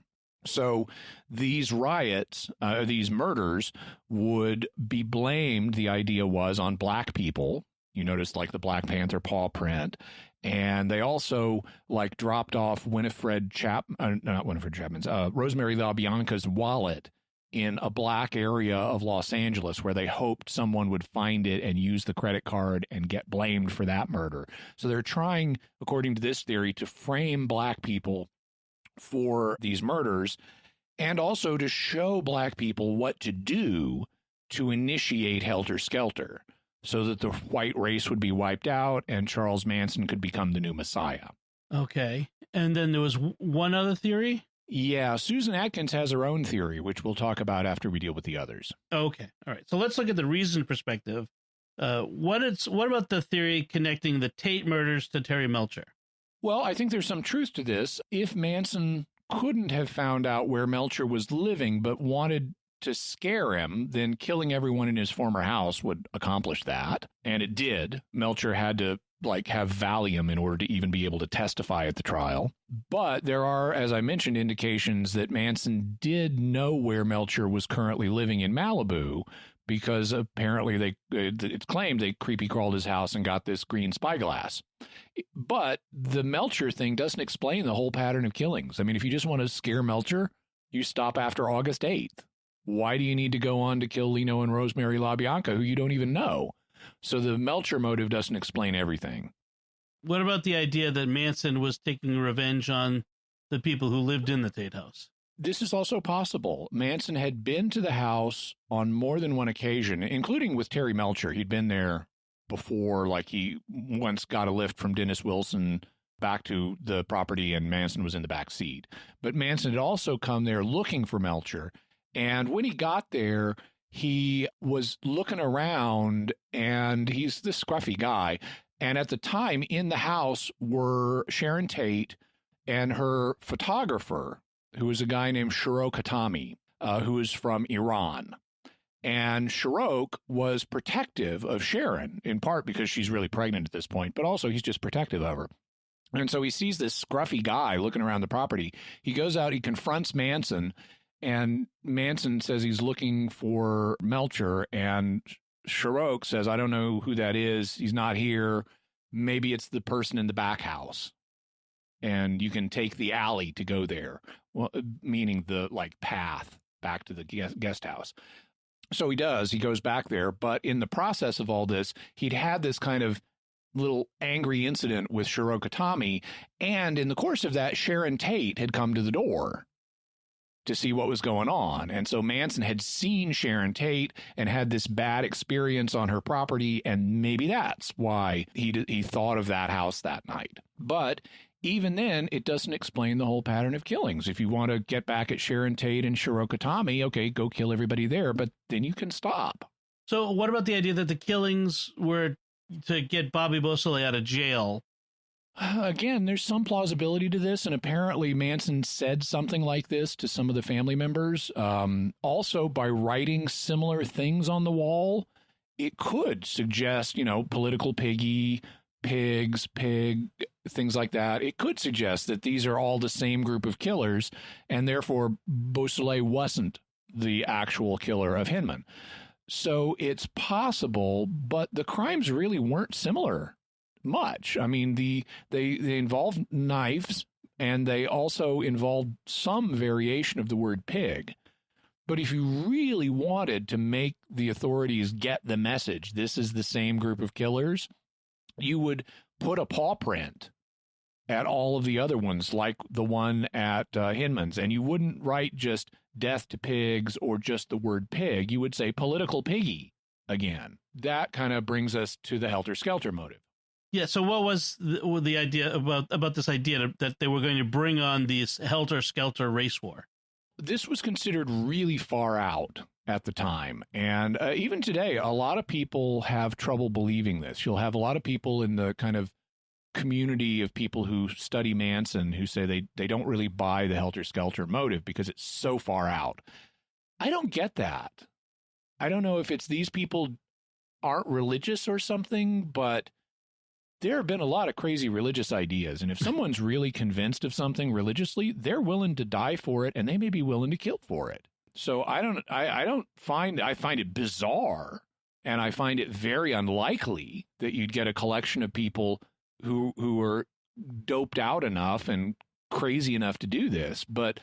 So these riots, these murders would be blamed, the idea was, on black people. You notice like the Black Panther paw print. And they also dropped off Rosemary LaBianca's wallet in a black area of Los Angeles where they hoped someone would find it and use the credit card and get blamed for that murder. So they're trying, according to this theory, to frame black people for these murders and also to show black people what to do to initiate Helter Skelter so that the white race would be wiped out and Charles Manson could become the new Messiah. Okay. And then there was one other theory? Yeah, Susan Atkins has her own theory, which we'll talk about after we deal with the others. Okay. All right. So let's look at the reason perspective. What about the theory connecting the Tate murders to Terry Melcher? Well, I think there's some truth to this. If Manson couldn't have found out where Melcher was living but wanted to scare him, then killing everyone in his former house would accomplish that. And it did. Melcher had to have Valium in order to even be able to testify at the trial. But there are, as I mentioned, indications that Manson did know where Melcher was currently living in Malibu because apparently it's claimed they creepy crawled his house and got this green spyglass. But the Melcher thing doesn't explain the whole pattern of killings. I mean, if you just want to scare Melcher, you stop after August 8th. Why do you need to go on to kill Leno and Rosemary LaBianca, who you don't even know? So the Melcher motive doesn't explain everything. What about the idea that Manson was taking revenge on the people who lived in the Tate house? This is also possible. Manson had been to the house on more than one occasion, including with Terry Melcher. He'd been there before, he once got a lift from Dennis Wilson back to the property and Manson was in the back seat. But Manson had also come there looking for Melcher. And when he got there, he was looking around, and he's this scruffy guy. And at the time, in the house were Sharon Tate and her photographer, who is a guy named Shiro Katami, who is from Iran. And Shirok was protective of Sharon, in part because she's really pregnant at this point, but also he's just protective of her. And so he sees this scruffy guy looking around the property. He goes out, he confronts Manson, and Manson says he's looking for Melcher, and Shirok says, I don't know who that is. He's not here. Maybe it's the person in the back house. And you can take the alley to go there, well, meaning the path back to the guest house. So he does. He goes back there. But in the process of all this, he'd had this kind of little angry incident with Shiro Katami. And in the course of that, Sharon Tate had come to the door to see what was going on. And so Manson had seen Sharon Tate and had this bad experience on her property. And maybe that's why he thought of that house that night. But even then, it doesn't explain the whole pattern of killings. If you want to get back at Sharon Tate and Shiro Katami, okay, go kill everybody there, but then you can stop. So what about the idea that the killings were to get Bobby Beausoleil out of jail? Again, there's some plausibility to this, and apparently Manson said something like this to some of the family members. Also, by writing similar things on the wall, it could suggest, political piggy, pigs, pig, things like that. It could suggest that these are all the same group of killers, and therefore Beausoleil wasn't the actual killer of Hinman. So it's possible, but the crimes really weren't similar much. I mean, they involved knives, and they also involved some variation of the word pig. But if you really wanted to make the authorities get the message, this is the same group of killers, you would put a paw print at all of the other ones, like the one at Hinman's, and you wouldn't write just death to pigs or just the word pig. You would say political piggy again. That kind of brings us to the Helter-Skelter motive. Yeah, so what was the idea about this idea that they were going to bring on this Helter-Skelter race war? This was considered really far out at the time. And even today, a lot of people have trouble believing this. You'll have a lot of people in the kind of community of people who study Manson who say they don't really buy the Helter-Skelter motive because it's so far out. I don't get that. I don't know if it's these people aren't religious or something, but there have been a lot of crazy religious ideas. And if someone's really convinced of something religiously, they're willing to die for it, and they may be willing to kill for it. So I find it bizarre, and I find it very unlikely that you'd get a collection of people who are doped out enough and crazy enough to do this. But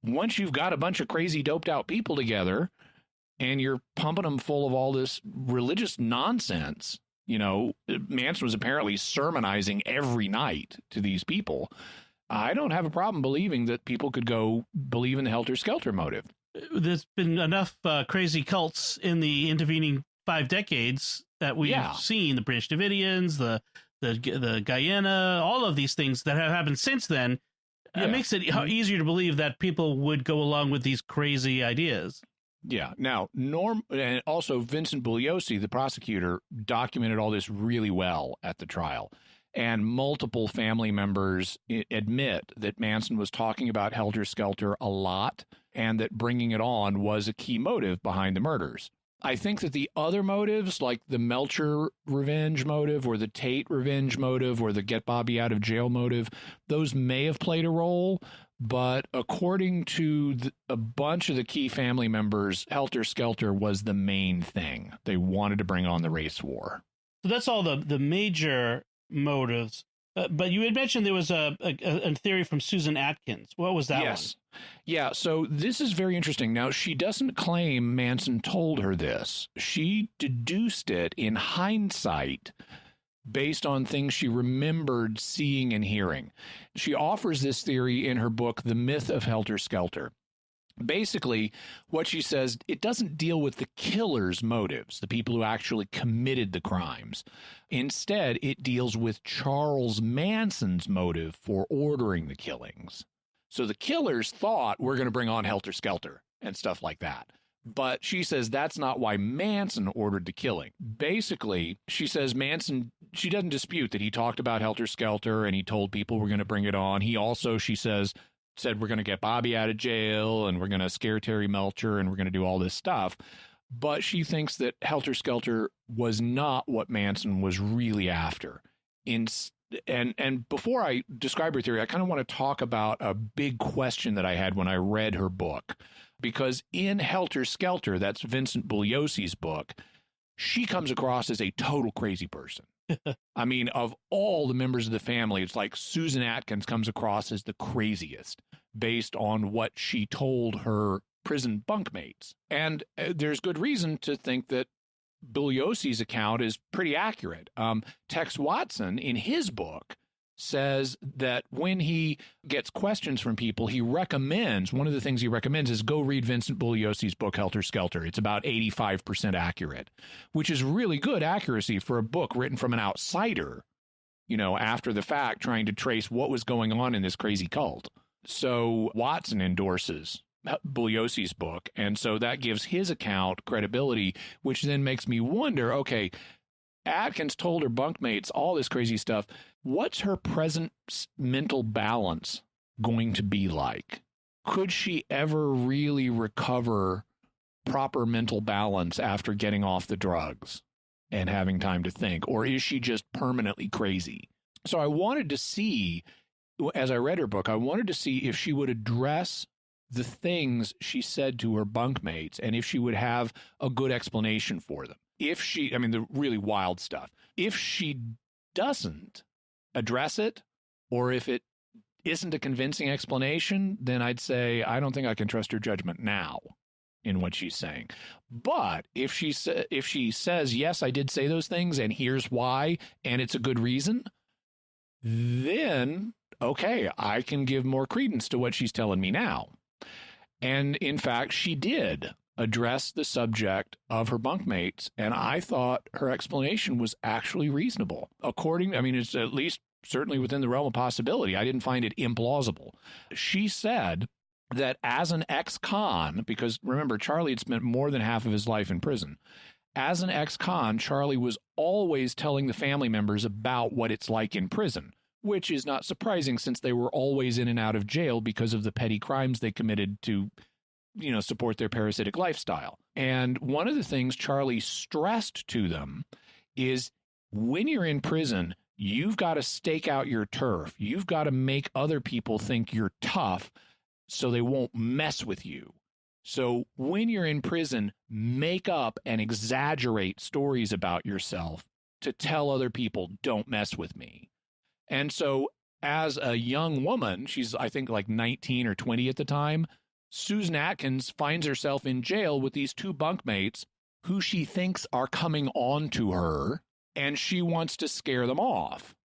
once you've got a bunch of crazy doped out people together and you're pumping them full of all this religious nonsense, Manson was apparently sermonizing every night to these people. I don't have a problem believing that people could go believe in the Helter-Skelter motive. There's been enough crazy cults in the intervening 5 decades that we've seen, the Branch Davidians, the Guyana, all of these things that have happened since then. It makes it easier to believe that people would go along with these crazy ideas. Yeah. Now, and also Vincent Bugliosi, the prosecutor, documented all this really well at the trial. And multiple family members admit that Manson was talking about Helter-Skelter a lot, and that bringing it on was a key motive behind the murders. I think that the other motives, like the Melcher revenge motive or the Tate revenge motive or the get Bobby out of jail motive, those may have played a role. But according to a bunch of the key family members, Helter-Skelter was the main thing. They wanted to bring on the race war. So that's all the major motives. But you had mentioned there was a theory from Susan Atkins. What was that one? Yeah, so this is very interesting. Now, she doesn't claim Manson told her this. She deduced it in hindsight based on things she remembered seeing and hearing. She offers this theory in her book, The Myth of Helter-Skelter. Basically, what she says, it doesn't deal with the killer's motives, the people who actually committed the crimes. Instead, it deals with Charles Manson's motive for ordering the killings. So the killers thought, we're going to bring on Helter-Skelter and stuff like that. But she says that's not why Manson ordered the killing. Basically, she says Manson, she doesn't dispute that he talked about Helter Skelter and he told people we're going to bring it on. He also, she said we're going to get Bobby out of jail and we're going to scare Terry Melcher and we're going to do all this stuff. But she thinks that Helter Skelter was not what Manson was really after. And before I describe her theory, I kind of want to talk about a big question that I had when I read her book. Because in Helter Skelter, that's Vincent Bugliosi's book, she comes across as a total crazy person. I mean, of all the members of the family, it's like Susan Atkins comes across as the craziest based on what she told her prison bunkmates. And there's good reason to think that Bugliosi's account is pretty accurate. Tex Watson, in his book, says that when he gets questions from people, he recommends, one of the things he recommends is go read Vincent Bugliosi's book, Helter Skelter. It's about 85% accurate, which is really good accuracy for a book written from an outsider, after the fact, trying to trace what was going on in this crazy cult. So Watson endorses Bugliosi's book, and so that gives his account credibility, which then makes me wonder, okay, Atkins told her bunkmates all this crazy stuff. What's her present mental balance going to be like? Could she ever really recover proper mental balance after getting off the drugs and having time to think? Or is she just permanently crazy? So I wanted to see, as I read her book, I wanted to see if she would address the things she said to her bunkmates and if she would have a good explanation for them. The really wild stuff. If she doesn't address it, or if it isn't a convincing explanation, then I'd say I don't think I can trust her judgment now in what she's saying. But if she says, yes, I did say those things, and here's why, and it's a good reason, then, okay, I can give more credence to what she's telling me now. And in fact, she did address the subject of her bunkmates, and I thought her explanation was actually reasonable. It's at least certainly within the realm of possibility. I didn't find it implausible. She said that as an ex-con, because remember, Charlie had spent more than half of his life in prison, as an ex-con, Charlie was always telling the family members about what it's like in prison, which is not surprising since they were always in and out of jail because of the petty crimes they committed to support their parasitic lifestyle. And one of the things Charlie stressed to them is when you're in prison, you've got to stake out your turf. You've got to make other people think you're tough so they won't mess with you. So when you're in prison, make up and exaggerate stories about yourself to tell other people, don't mess with me. And so as a young woman, she's, I think, like 19 or 20 at the time, Susan Atkins finds herself in jail with these two bunkmates who she thinks are coming on to her, and she wants to scare them off.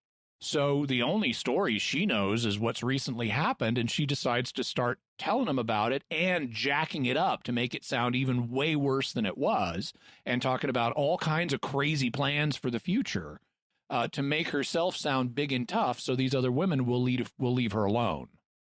So the only story she knows is what's recently happened, and she decides to start telling them about it and jacking it up to make it sound even way worse than it was, and talking about all kinds of crazy plans for the future to make herself sound big and tough so these other women will leave her alone.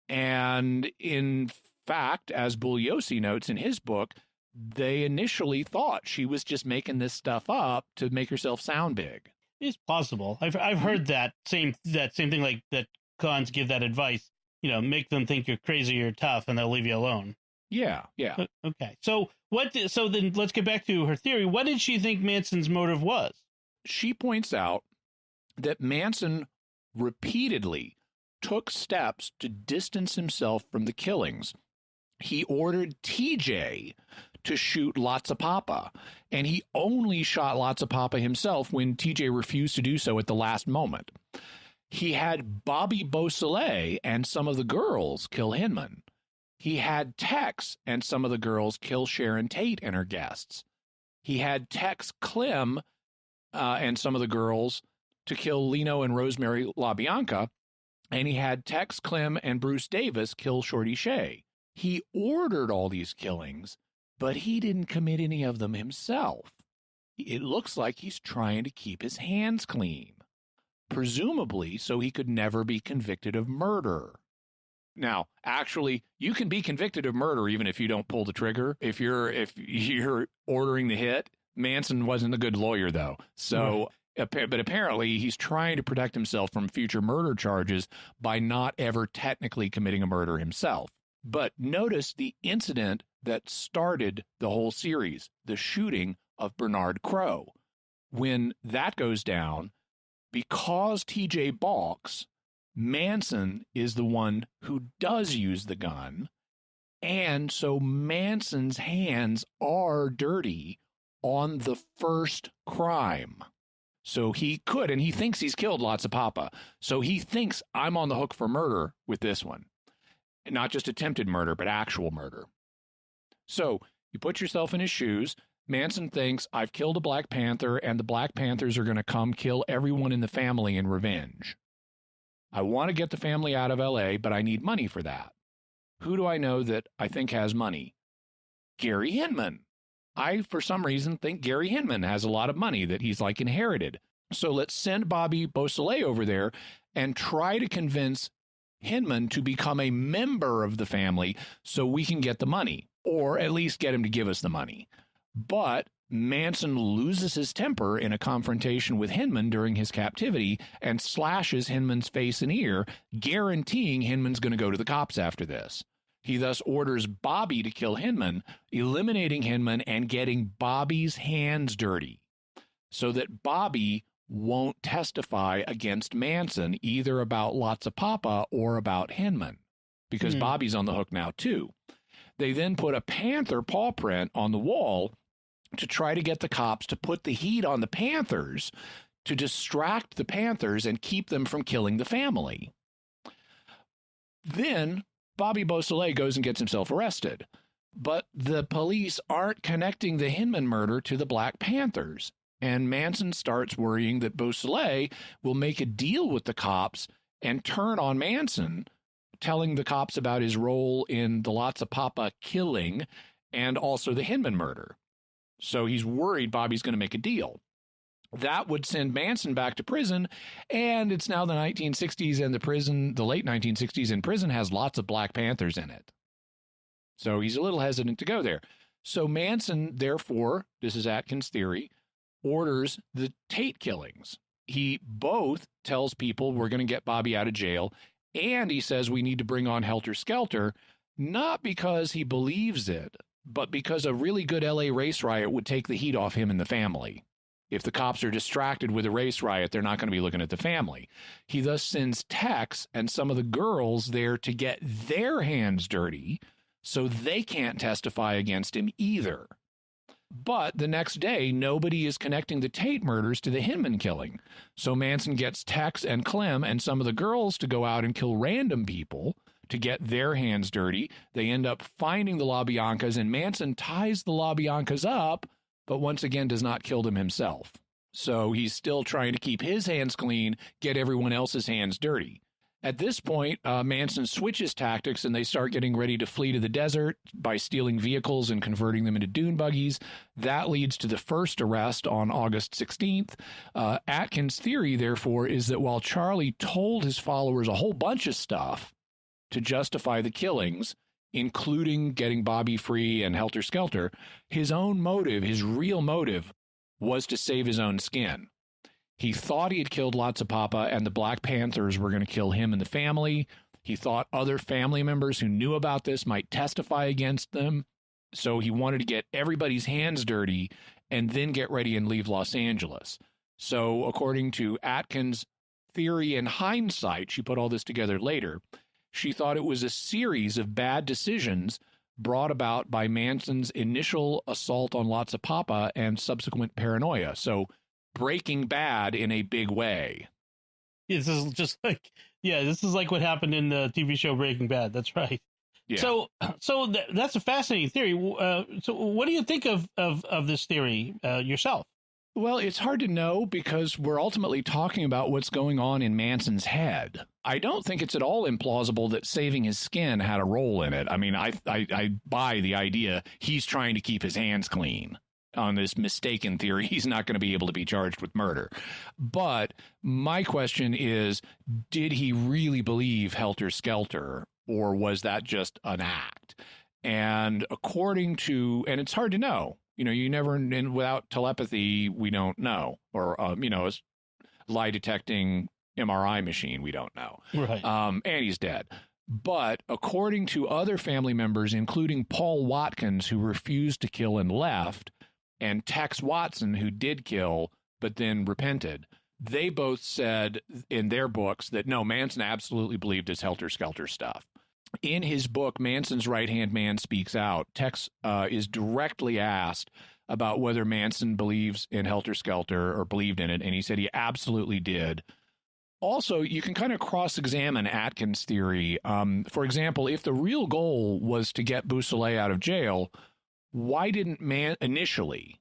And in fact, as Bugliosi notes in his book, they initially thought she was just making this stuff up to make herself sound big. It's possible. I've heard that same thing, like that cons give that advice, make them think you're crazy or tough and they'll leave you alone. Yeah. Okay. So then let's get back to her theory. What did she think Manson's motive was? She points out that Manson repeatedly took steps to distance himself from the killings. He ordered TJ to shoot Lotzapapa, and he only shot Lotzapapa himself when TJ refused to do so at the last moment. He had Bobby Beausoleil and some of the girls kill Hinman. He had Tex and some of the girls kill Sharon Tate and her guests. He had Tex Clem and some of the girls to kill Lino and Rosemary LaBianca, and he had Tex Clem and Bruce Davis kill Shorty Shea. He ordered all these killings, but he didn't commit any of them himself. It looks like he's trying to keep his hands clean, presumably so he could never be convicted of murder. Now, actually, you can be convicted of murder even if you don't pull the trigger. If you're ordering the hit, Manson wasn't a good lawyer, though. So, but apparently he's trying to protect himself from future murder charges by not ever technically committing a murder himself. But notice the incident that started the whole series, the shooting of Bernard Crowe. When that goes down, because TJ balks, Manson is the one who does use the gun, and so Manson's hands are dirty on the first crime. So he could, and he thinks he's killed lots of Papa, so he thinks I'm on the hook for murder with this one. Not just attempted murder, but actual murder. So you put yourself in his shoes. Manson thinks, I've killed a Black Panther, and the Black Panthers are going to come kill everyone in the family in revenge. I want to get the family out of L.A., but I need money for that. Who do I know that I think has money? Gary Hinman. I, for some reason, think Gary Hinman has a lot of money that he's like inherited. So let's send Bobby Beausoleil over there and try to convince Hinman to become a member of the family so we can get the money, or at least get him to give us the money. But Manson loses his temper in a confrontation with Hinman during his captivity and slashes Hinman's face and ear, guaranteeing Hinman's going to go to the cops after this. He thus orders Bobby to kill Hinman, eliminating Hinman and getting Bobby's hands dirty so that Bobby won't testify against Manson either about Lots of Papa or about Hinman, because Bobby's on the hook now too. They then put a panther paw print on the wall to try to get the cops to put the heat on the Panthers to distract the Panthers and keep them from killing the family. Then Bobby Beausoleil goes and gets himself arrested, but the police aren't connecting the Hinman murder to the Black Panthers, and Manson starts worrying that Beausoleil will make a deal with the cops and turn on Manson, telling the cops about his role in the Lots of Papa killing and also the Hinman murder. So he's worried Bobby's going to make a deal. That would send Manson back to prison, and it's now the 1960s, and the late 1960s, and prison has lots of Black Panthers in it. So he's a little hesitant to go there. So Manson, therefore, this is Atkins' theory, orders the Tate killings. He both tells people we're going to get Bobby out of jail, and he says we need to bring on Helter Skelter, not because he believes it, but because a really good LA race riot would take the heat off him and the family. If the cops are distracted with a race riot, they're not going to be looking at the family. He thus sends Tex and some of the girls there to get their hands dirty so they can't testify against him either. But the next day, nobody is connecting the Tate murders to the Hinman killing. So Manson gets Tex and Clem and some of the girls to go out and kill random people to get their hands dirty. They end up finding the LaBiancas, and Manson ties the LaBiancas up, but once again does not kill them himself. So he's still trying to keep his hands clean, get everyone else's hands dirty. At this point, Manson switches tactics, and they start getting ready to flee to the desert by stealing vehicles and converting them into dune buggies. That leads to the first arrest on August 16th. Atkins' theory, therefore, is that while Charlie told his followers a whole bunch of stuff to justify the killings, including getting Bobby free and Helter Skelter, his own motive, his real motive, was to save his own skin. He thought he had killed Lots of Papa, and the Black Panthers were going to kill him and the family. He thought other family members who knew about this might testify against them. So he wanted to get everybody's hands dirty and then get ready and leave Los Angeles. So according to Atkins' theory in hindsight, she put all this together later, she thought it was a series of bad decisions brought about by Manson's initial assault on Lots of Papa and subsequent paranoia. So Breaking Bad in a big way. This is just like, this is like what happened in the TV show Breaking Bad. That's right. Yeah. So that's a fascinating theory. So what do you think of this theory yourself? Well, it's hard to know because we're ultimately talking about what's going on in Manson's head. I don't think it's at all implausible that saving his skin had a role in it. I mean, I buy the idea he's trying to keep his hands clean. On this mistaken theory, he's not going to be able to be charged with murder. But my question is, did he really believe Helter Skelter? or was that just an act? And according to, and it's hard to know, you never, and without telepathy, we don't know, or, a lie detecting MRI machine, we don't know. Right. And he's dead. But according to other family members, including Paul Watkins, who refused to kill and left, and Tex Watson, who did kill but then repented, they both said in their books that no, Manson absolutely believed his Helter-Skelter stuff. In his book, Manson's Right-Hand Man Speaks Out, Tex is directly asked about whether Manson believes in Helter-Skelter or believed in it, and he said he absolutely did. Also, you can kind of cross-examine Atkins' theory. For example, if the real goal was to get Beausoleil out of jail, why didn't initially,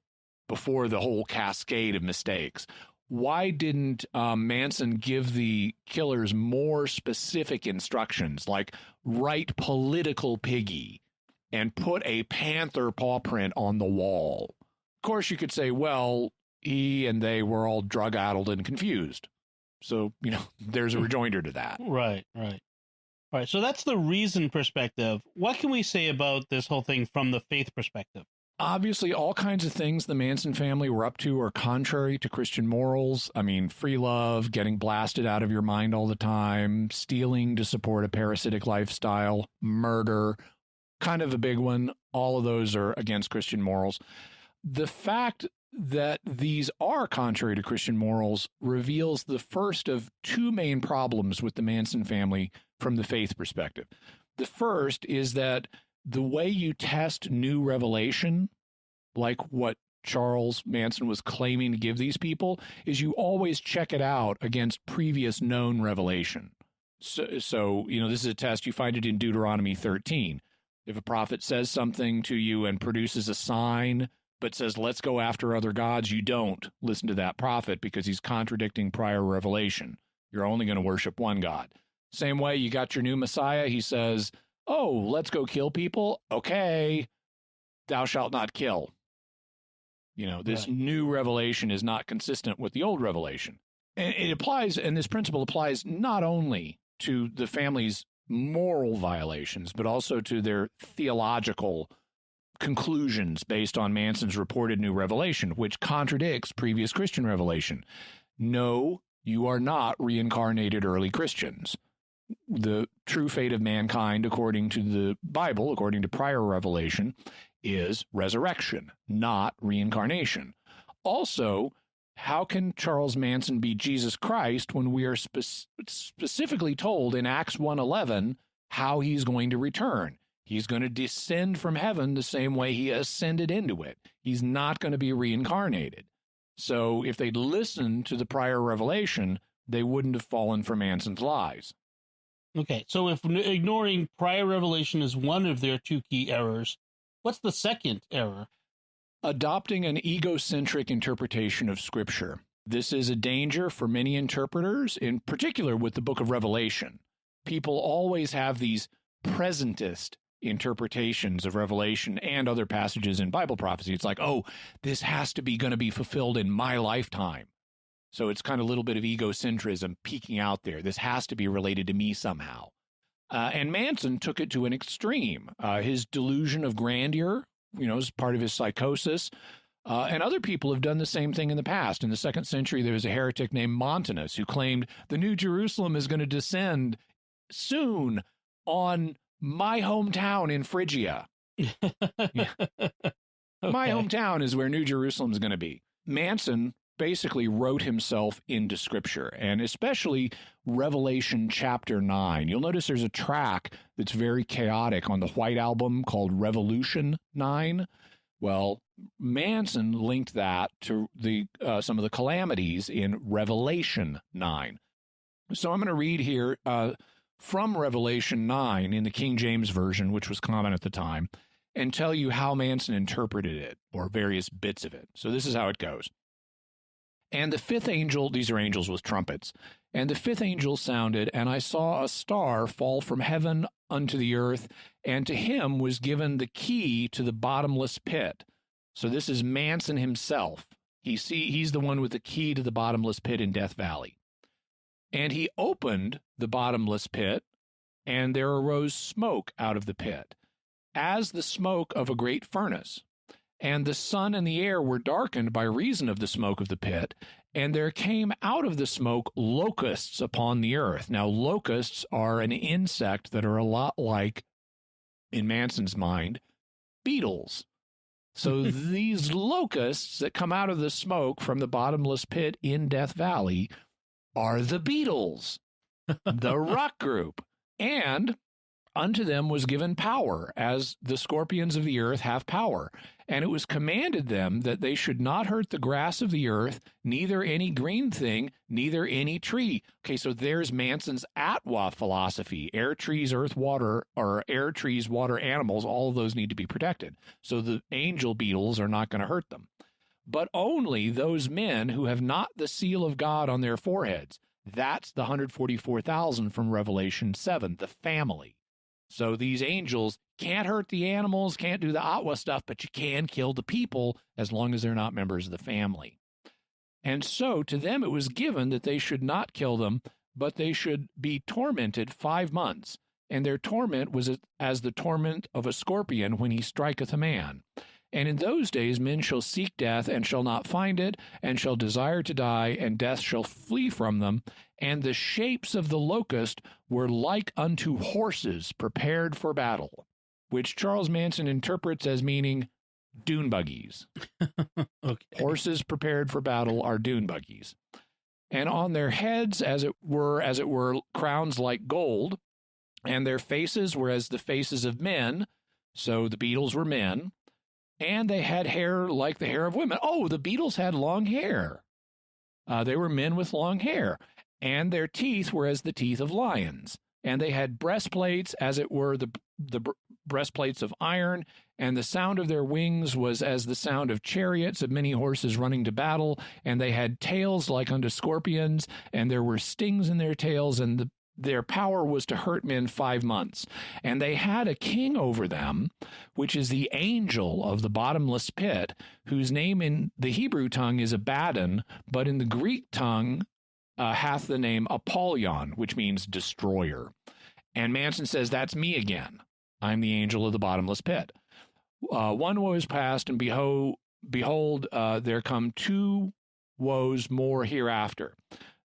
before the whole cascade of mistakes, why didn't Manson give the killers more specific instructions, like write political piggy and put a panther paw print on the wall? Of course, you could say, well, he and they were all drug-addled and confused. So, there's a rejoinder to that. Right. All right. So that's the reason perspective. What can we say about this whole thing from the faith perspective? Obviously, all kinds of things the Manson family were up to are contrary to Christian morals. I mean, free love, getting blasted out of your mind all the time, stealing to support a parasitic lifestyle, murder, kind of a big one. All of those are against Christian morals. The fact that these are contrary to Christian morals reveals the first of two main problems with the Manson family from the faith perspective. The first is that the way you test new revelation, like what Charles Manson was claiming to give these people, is you always check it out against previous known revelation. So this is a test. You find it in Deuteronomy 13. If a prophet says something to you and produces a sign, but says, let's go after other gods, you don't listen to that prophet because he's contradicting prior revelation. You're only going to worship one God. Same way, you got your new Messiah. He says, oh, let's go kill people. Okay, thou shalt not kill. This new revelation is not consistent with the old revelation. And it applies, and this principle applies not only to the family's moral violations, but also to their theological conclusions based on Manson's reported new revelation, which contradicts previous Christian revelation. No, you are not reincarnated early Christians. The true fate of mankind, according to the Bible, according to prior revelation, is resurrection, not reincarnation. Also, how can Charles Manson be Jesus Christ when we are specifically told in Acts 1:11 how he's going to return? He's going to descend from heaven the same way he ascended into it. He's not going to be reincarnated. So if they'd listened to the prior revelation, they wouldn't have fallen for Manson's lies. Okay, so if ignoring prior revelation is one of their two key errors, what's the second error? Adopting an egocentric interpretation of Scripture. This is a danger for many interpreters, in particular with the book of Revelation. People always have these presentist interpretations of Revelation and other passages in Bible prophecy. It's like, oh, this has to be going to be fulfilled in my lifetime. So it's kind of a little bit of egocentrism peeking out there. This has to be related to me somehow. And Manson took it to an extreme. His delusion of grandeur, is part of his psychosis. And other people have done the same thing in the past. In the 2nd century, there was a heretic named Montanus who claimed the New Jerusalem is going to descend soon on my hometown in Phrygia. Okay. My hometown is where New Jerusalem is going to be. Manson basically wrote himself into Scripture, and especially Revelation chapter 9. You'll notice there's a track that's very chaotic on the White Album called Revolution 9. Well, Manson linked that to some of the calamities in Revelation 9. So I'm going to read here from Revelation 9 in the King James Version, which was common at the time, and tell you how Manson interpreted it, or various bits of it. So this is how it goes. And the 5th angel, these are angels with trumpets, and the 5th angel sounded, and I saw a star fall from heaven unto the earth, and to him was given the key to the bottomless pit. So this is Manson himself. He's the one with the key to the bottomless pit in Death Valley. And he opened the bottomless pit, and there arose smoke out of the pit, as the smoke of a great furnace. And the sun and the air were darkened by reason of the smoke of the pit, and there came out of the smoke locusts upon the earth. Now, locusts are an insect that are a lot like, in Manson's mind, beetles. So these locusts that come out of the smoke from the bottomless pit in Death Valley are the beetles, the rock group. And unto them was given power, as the scorpions of the earth have power. And it was commanded them that they should not hurt the grass of the earth, neither any green thing, neither any tree. Okay, so there's Manson's Atwa philosophy. Air, trees, earth, water, or air, trees, water, animals, all of those need to be protected. So the angel beetles are not going to hurt them. But only those men who have not the seal of God on their foreheads. That's the 144,000 from Revelation 7, the family. So these angels can't hurt the animals, can't do the Atwa stuff, but you can kill the people as long as they're not members of the family. And so to them it was given that they should not kill them, but they should be tormented 5 months. And their torment was as the torment of a scorpion when he striketh a man. And in those days men shall seek death, and shall not find it, and shall desire to die, and death shall flee from them. And the shapes of the locust were like unto horses prepared for battle, which Charles Manson interprets as meaning dune buggies. Okay. Horses prepared for battle are dune buggies. And on their heads, as it were, crowns like gold, and their faces were as the faces of men. So the beetles were men. And they had hair like the hair of women. Oh, the beetles had long hair. They were men with long hair. And their teeth were as the teeth of lions. And they had breastplates, as it were the breastplates of iron. And the sound of their wings was as the sound of chariots of many horses running to battle. And they had tails like unto scorpions. And there were stings in their tails. And their power was to hurt men 5 months. And they had a king over them, which is the angel of the bottomless pit, whose name in the Hebrew tongue is Abaddon, but in the Greek tongue hath the name Apollyon, which means destroyer. And Manson says, that's me again. I'm the angel of the bottomless pit. One woe is past, and behold, there come 2 woes more hereafter.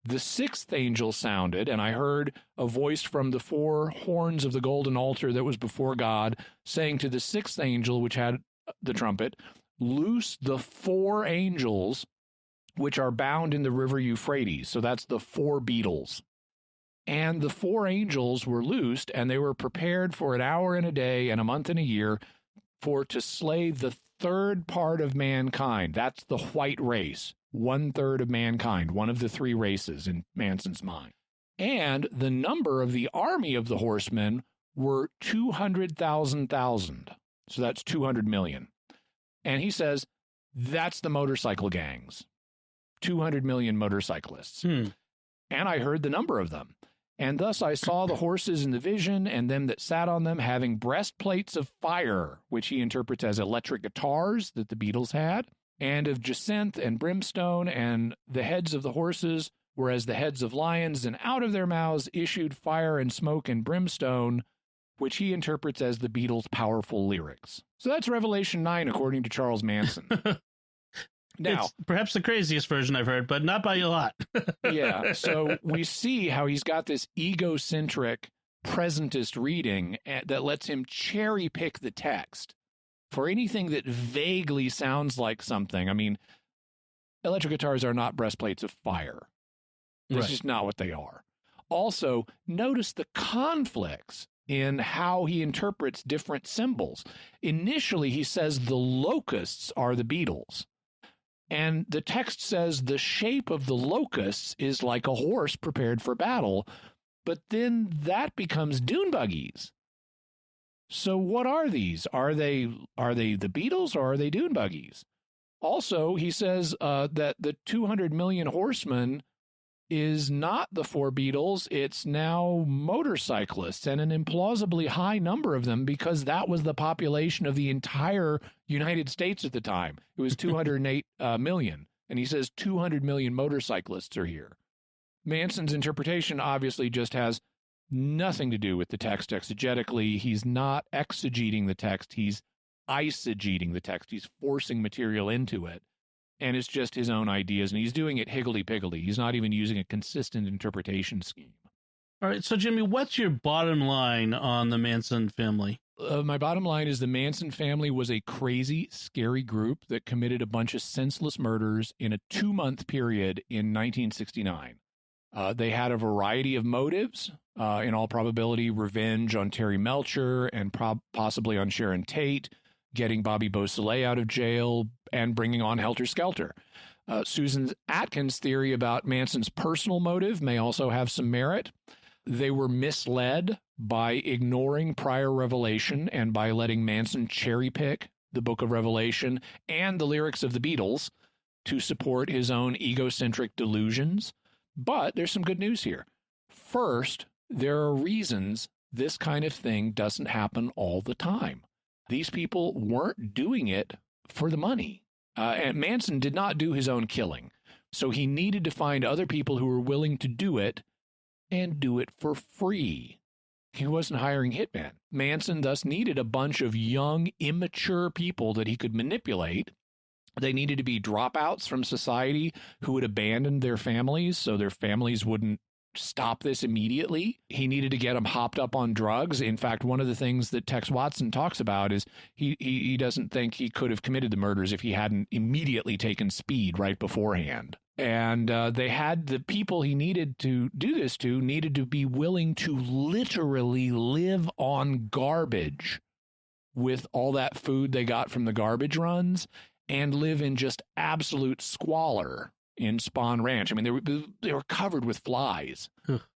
The 6th angel sounded, and I heard a voice from the 4 horns of the golden altar that was before God, saying to the 6th angel, which had the trumpet, loose the 4 angels which are bound in the river Euphrates. So that's the 4 beetles. And the 4 angels were loosed, and they were prepared for an hour and a day and a month and a year for to slay the 3rd part of mankind. That's the white race. 1/3 of mankind, one of the 3 races in Manson's mind. And the number of the army of the horsemen were 200,000. So that's 200 million. And he says, that's the motorcycle gangs. 200 million motorcyclists. And I heard the number of them. And thus I saw the horses in the vision, and them that sat on them having breastplates of fire, which he interprets as electric guitars that the Beatles had, and of jacinth and brimstone, and the heads of the horses were as the heads of lions, and out of their mouths issued fire and smoke and brimstone, which he interprets as the Beatles' powerful lyrics. So that's Revelation 9, according to Charles Manson. Now, it's perhaps the craziest version I've heard, but not by a lot. Yeah, so we see how he's got this egocentric presentist reading that lets him cherry pick the text for anything that vaguely sounds like something. I mean, electric guitars are not breastplates of fire. That's just not what they are. Also, notice the conflicts in how he interprets different symbols. Initially, he says the locusts are the beetles. And the text says the shape of the locusts is like a horse prepared for battle. But then that becomes dune buggies. So what are these? Are they the beetles, or are they dune buggies? Also, he says that the 200 million horsemen is not the 4 beetles. It's now motorcyclists, and an implausibly high number of them, because that was the population of the entire United States at the time. It was 208 million. And he says 200 million motorcyclists are here. Manson's interpretation obviously just has Nothing to do with the text exegetically. He's not exegeting the text. He's eisegeting the text. He's forcing material into it. And it's just his own ideas. And he's doing it higgledy-piggledy. He's not even using a consistent interpretation scheme. All right. So, Jimmy, what's your bottom line on the Manson family? My bottom line is the Manson family was a crazy, scary group that committed a bunch of senseless murders in a 2-month period in 1969. They had a variety of motives, in all probability, revenge on Terry Melcher and possibly on Sharon Tate, getting Bobby Beausoleil out of jail, and bringing on Helter Skelter. Susan Atkins' theory about Manson's personal motive may also have some merit. They were misled by ignoring prior revelation and by letting Manson cherry-pick the Book of Revelation and the lyrics of the Beatles to support his own egocentric delusions. But there's some good news here. First, there are reasons this kind of thing doesn't happen all the time. These people weren't doing it for the money. And Manson did not do his own killing. So he needed to find other people who were willing to do it and do it for free. He wasn't hiring hitmen. Manson thus needed a bunch of young, immature people that he could manipulate. They needed to be dropouts from society who would abandon their families so their families wouldn't stop this immediately. He needed to get them hopped up on drugs. In fact, one of the things that Tex Watson talks about is he doesn't think he could have committed the murders if he hadn't immediately taken speed right beforehand. And they had the people he needed to do this to needed to be willing to literally live on garbage with all that food they got from the garbage runs and live in just absolute squalor in Spahn Ranch. I mean, they were covered with flies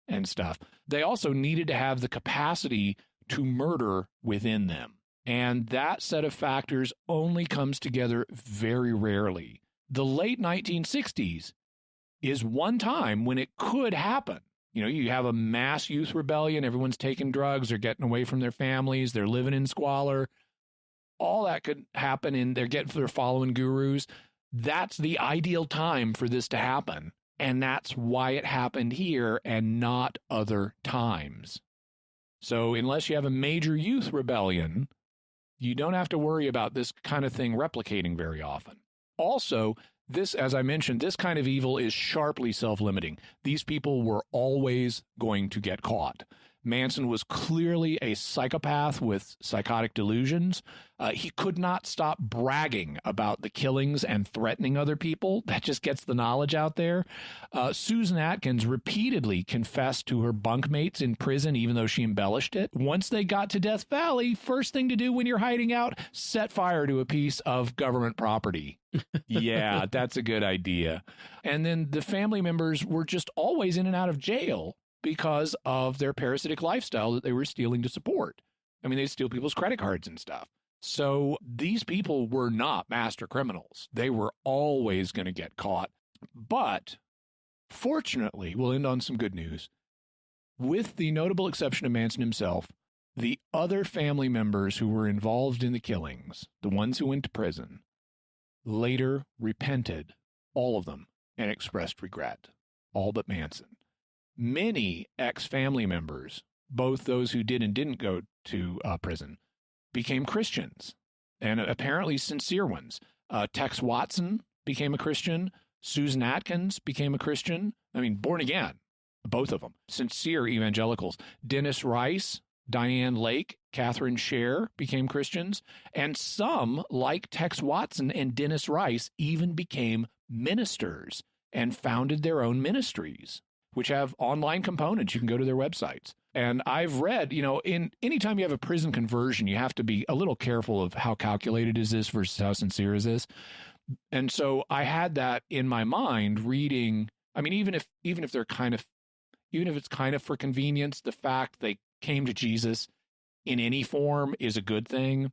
and stuff. They also needed to have the capacity to murder within them. And that set of factors only comes together very rarely. The late 1960s is one time when it could happen. You know, you have a mass youth rebellion, everyone's taking drugs, they're getting away from their families, they're living in squalor. All that could happen, and they're following gurus. That's the ideal time for this to happen. And that's why it happened here and not other times. So unless you have a major youth rebellion, you don't have to worry about this kind of thing replicating very often. Also, this, as I mentioned, this kind of evil is sharply self-limiting. These people were always going to get caught. Manson was clearly a psychopath with psychotic delusions. He could not stop bragging about the killings and threatening other people. That just gets the knowledge out there. Susan Atkins repeatedly confessed to her bunkmates in prison, even though she embellished it. Once they got to Death Valley, first thing to do when you're hiding out, set fire to a piece of government property. Yeah, that's a good idea. And then the family members were just always in and out of jail because of their parasitic lifestyle that they were stealing to support. I mean, they steal people's credit cards and stuff. So these people were not master criminals. They were always going to get caught. But fortunately, we'll end on some good news. With the notable exception of Manson himself, the other family members who were involved in the killings, the ones who went to prison, later repented, all of them, and expressed regret, all but Manson. Many ex-family members, both those who did and didn't go to prison, became Christians, and apparently sincere ones. Tex Watson became a Christian. Susan Atkins became a Christian. I mean, born again, both of them. Sincere evangelicals. Dennis Rice, Diane Lake, Catherine Scher became Christians. And some, like Tex Watson and Dennis Rice, even became ministers and founded their own ministries, which have online components. You can go to their websites. And I've read, you know, anytime you have a prison conversion, you have to be a little careful of how calculated is this versus how sincere is this. And so I had that in my mind reading. I mean, even if it's kind of for convenience, the fact they came to Jesus in any form is a good thing.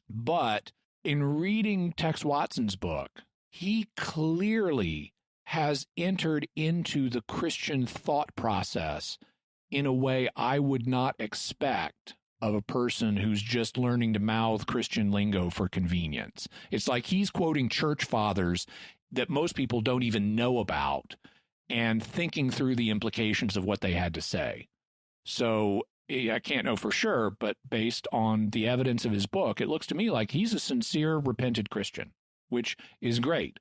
But in reading Tex Watson's book, he clearly has entered into the Christian thought process in a way I would not expect of a person who's just learning to mouth Christian lingo for convenience. It's like he's quoting church fathers that most people don't even know about and thinking through the implications of what they had to say. So I can't know for sure, but based on the evidence of his book, it looks to me like he's a sincere, repentant Christian, which is great.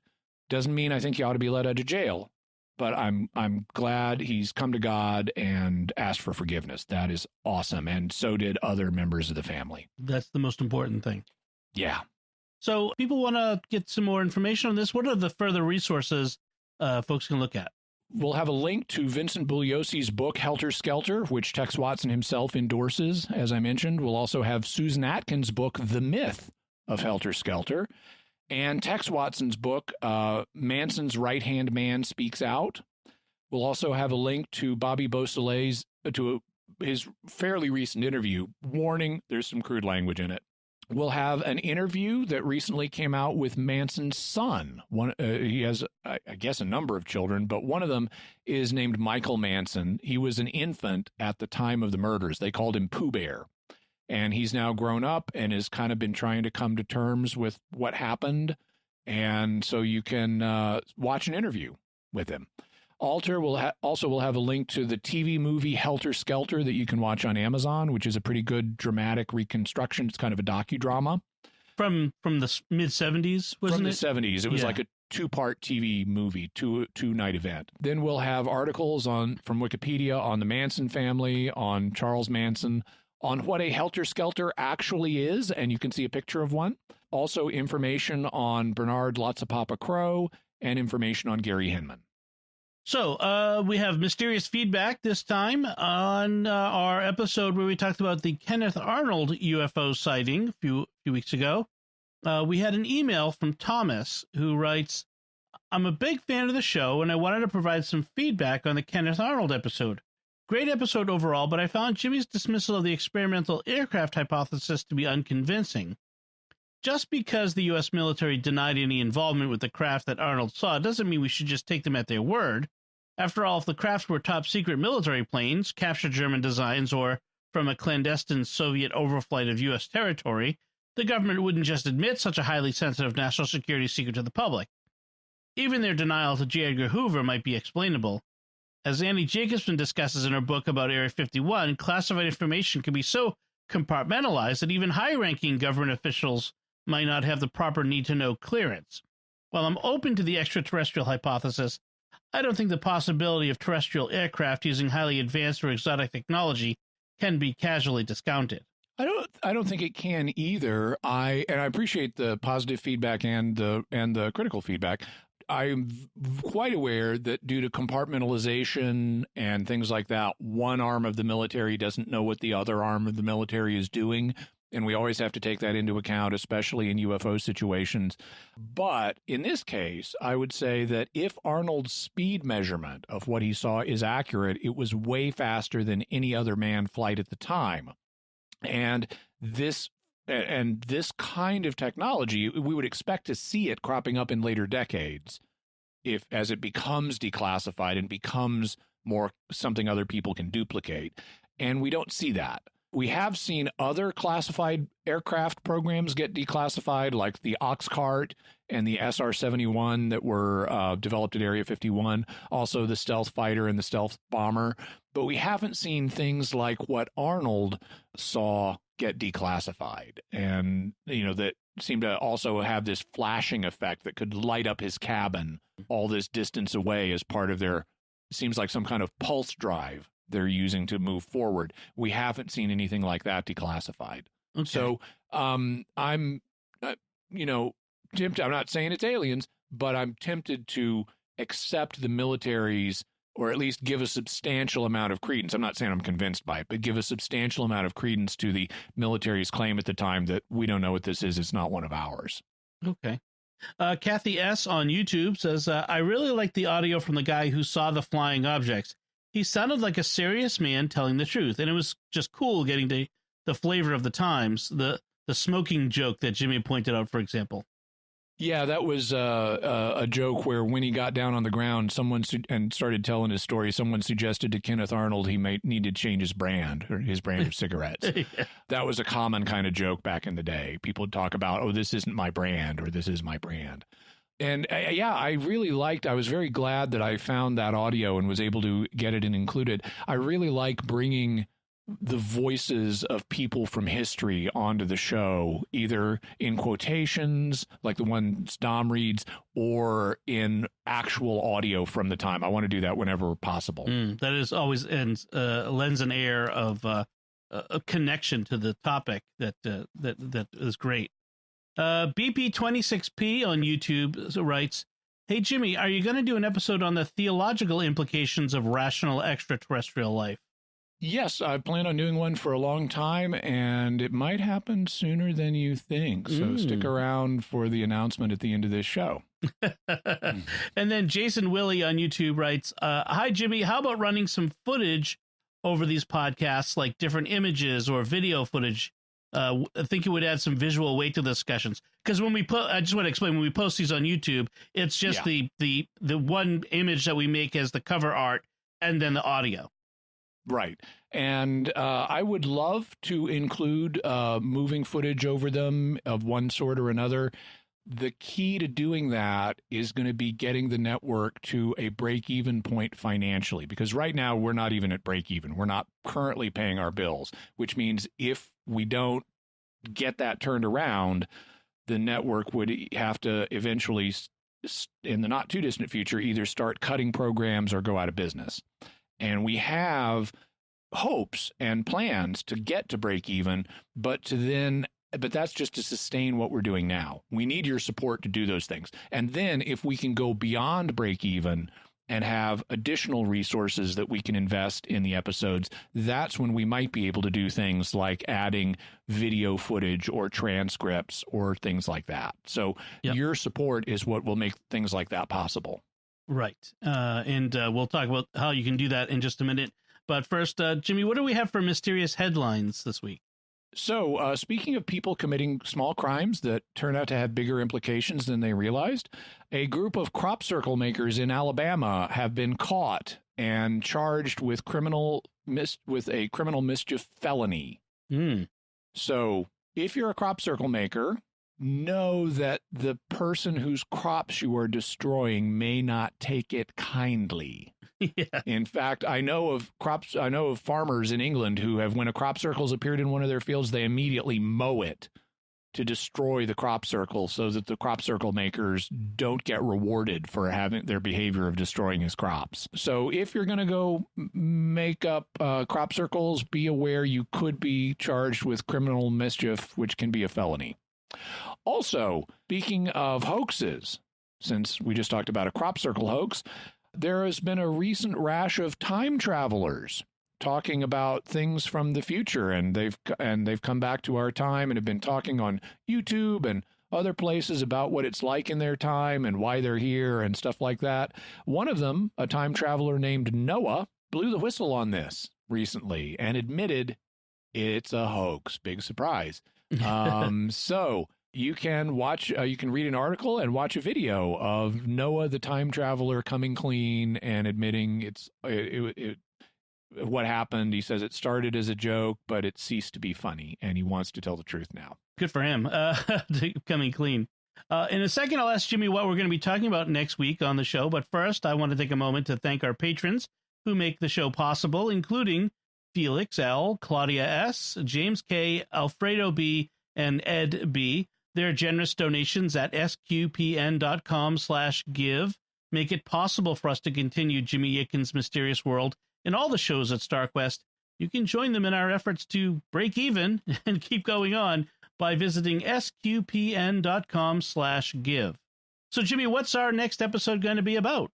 Doesn't mean I think he ought to be let out of jail, but I'm glad he's come to God and asked for forgiveness. That is awesome, and so did other members of the family. That's the most important thing. Yeah. So people want to get some more information on this. What are the further resources folks can look at? We'll have a link to Vincent Bugliosi's book, Helter, Skelter, which Tex Watson himself endorses, as I mentioned. We'll also have Susan Atkins' book, The Myth of Helter, Skelter, and Tex Watson's book, Manson's Right-Hand Man Speaks Out. We'll also have a link to Bobby Beausoleil's, his fairly recent interview. Warning, there's some crude language in it. We'll have an interview that recently came out with Manson's son. He has, I guess, a number of children, but one of them is named Michael Manson. He was an infant at the time of the murders. They called him Pooh Bear. And he's now grown up and has kind of been trying to come to terms with what happened. And so you can watch an interview with him. Alter will will have a link to the TV movie Helter Skelter that you can watch on Amazon, which is a pretty good dramatic reconstruction. It's kind of a docudrama. From the mid-'70s, wasn't it? From the 70s. It was like a two-part TV movie, two-night event. Then we'll have articles from Wikipedia on the Manson family, on Charles Manson, on what a Helter Skelter actually is, and you can see a picture of one. Also information on Bernard Lotzapapa Crow and information on Gary Hinman. So we have mysterious feedback this time on our episode where we talked about the Kenneth Arnold UFO sighting a few weeks ago. We had an email from Thomas who writes, I'm a big fan of the show and I wanted to provide some feedback on the Kenneth Arnold episode. Great episode overall, but I found Jimmy's dismissal of the experimental aircraft hypothesis to be unconvincing. Just because the U.S. military denied any involvement with the craft that Arnold saw doesn't mean we should just take them at their word. After all, if the crafts were top-secret military planes, captured German designs, or from a clandestine Soviet overflight of U.S. territory, the government wouldn't just admit such a highly sensitive national security secret to the public. Even their denial to J. Edgar Hoover might be explainable. As Annie Jacobson discusses in her book about Area 51, classified information can be so compartmentalized that even high-ranking government officials might not have the proper need-to-know clearance. While I'm open to the extraterrestrial hypothesis, I don't think the possibility of terrestrial aircraft using highly advanced or exotic technology can be casually discounted. I don't think it can either. I appreciate the positive feedback and the critical feedback. I'm quite aware that due to compartmentalization and things like that, one arm of the military doesn't know what the other arm of the military is doing. And we always have to take that into account, especially in UFO situations. But in this case, I would say that if Arnold's speed measurement of what he saw is accurate, it was way faster than any other manned flight at the time. And this kind of technology, we would expect to see it cropping up in later decades as it becomes declassified and becomes more something other people can duplicate. And we don't see that. We have seen other classified aircraft programs get declassified, like the Oxcart and the SR-71 that were developed at Area 51, also the stealth fighter and the stealth bomber. But we haven't seen things like what Arnold saw get declassified, and that seemed to also have this flashing effect that could light up his cabin all this distance away as part of their, seems like some kind of pulse drive they're using to move forward. We haven't seen anything like that declassified. Okay. So I'm tempted. I'm not saying it's aliens, but I'm tempted to accept the military's, or at least give a substantial amount of credence. I'm not saying I'm convinced by it, but give a substantial amount of credence to the military's claim at the time that we don't know what this is. It's not one of ours. Okay. Kathy S. on YouTube says, I really like the audio from the guy who saw the flying objects. He sounded like a serious man telling the truth, and it was just cool getting the flavor of the times, the smoking joke that Jimmy pointed out, for example. Yeah, that was a joke where when he got down on the ground, and started telling his story, someone suggested to Kenneth Arnold he might need to change his brand of cigarettes. Yeah. That was a common kind of joke back in the day. People would talk about, oh, this isn't my brand, or this is my brand. And I was very glad that I found that audio and was able to get it and include it. I really like bringing the voices of people from history onto the show, either in quotations, like the ones Dom reads, or in actual audio from the time. I want to do that whenever possible. That is always lends an air of a connection to the topic that is great. BP26P on YouTube writes, "Hey, Jimmy, are you going to do an episode on the theological implications of rational extraterrestrial life?" Yes, I plan on doing one for a long time, and it might happen sooner than you think. So stick around for the announcement at the end of this show. And then Jason Willie on YouTube writes, "Hi, Jimmy, how about running some footage over these podcasts, like different images or video footage? I think it would add some visual weight to the discussions. Because when we I just want to explain, when we post these on YouTube, it's just the one image that we make as the cover art and then the audio." Right. And I would love to include moving footage over them of one sort or another. The key to doing that is going to be getting the network to a break-even point financially, because right now we're not even at break-even. We're not currently paying our bills, which means if we don't get that turned around, the network would have to eventually, in the not too distant future, either start cutting programs or go out of business. And we have hopes and plans to get to break even, but that's just to sustain what we're doing now. We need your support to do those things. And then if we can go beyond break even and have additional resources that we can invest in the episodes, that's when we might be able to do things like adding video footage or transcripts or things like that. So your support is what will make things like that possible. Right. And we'll talk about how you can do that in just a minute. But first, Jimmy, what do we have for mysterious headlines this week? So speaking of people committing small crimes that turn out to have bigger implications than they realized, a group of crop circle makers in Alabama have been caught and charged with a criminal mischief felony. So if you're a crop circle maker, know that the person whose crops you are destroying may not take it kindly. In fact, I know of farmers in England who have, when a crop circle's appeared in one of their fields, they immediately mow it to destroy the crop circle so that the crop circle makers don't get rewarded for having their behavior of destroying his crops. So if you're going to go make up crop circles, be aware you could be charged with criminal mischief, which can be a felony. Also, speaking of hoaxes, since we just talked about a crop circle hoax, there has been a recent rash of time travelers talking about things from the future, and they've come back to our time and have been talking on YouTube and other places about what it's like in their time and why they're here and stuff like that. One of them, a time traveler named Noah, blew the whistle on this recently and admitted it's a hoax. Big surprise. So you can read an article and watch a video of Noah, the time traveler, coming clean and admitting what happened. He says it started as a joke, but it ceased to be funny, and he wants to tell the truth now. Good for him, coming clean. In a second, I'll ask Jimmy what we're going to be talking about next week on the show. But first, I want to take a moment to thank our patrons who make the show possible, including Felix L., Claudia S., James K., Alfredo B., and Ed B. Their generous donations at sqpn.com/give make it possible for us to continue Jimmy Akin's Mysterious World and all the shows at StarQuest. You can join them in our efforts to break even and keep going on by visiting sqpn.com/give. So, Jimmy, what's our next episode going to be about?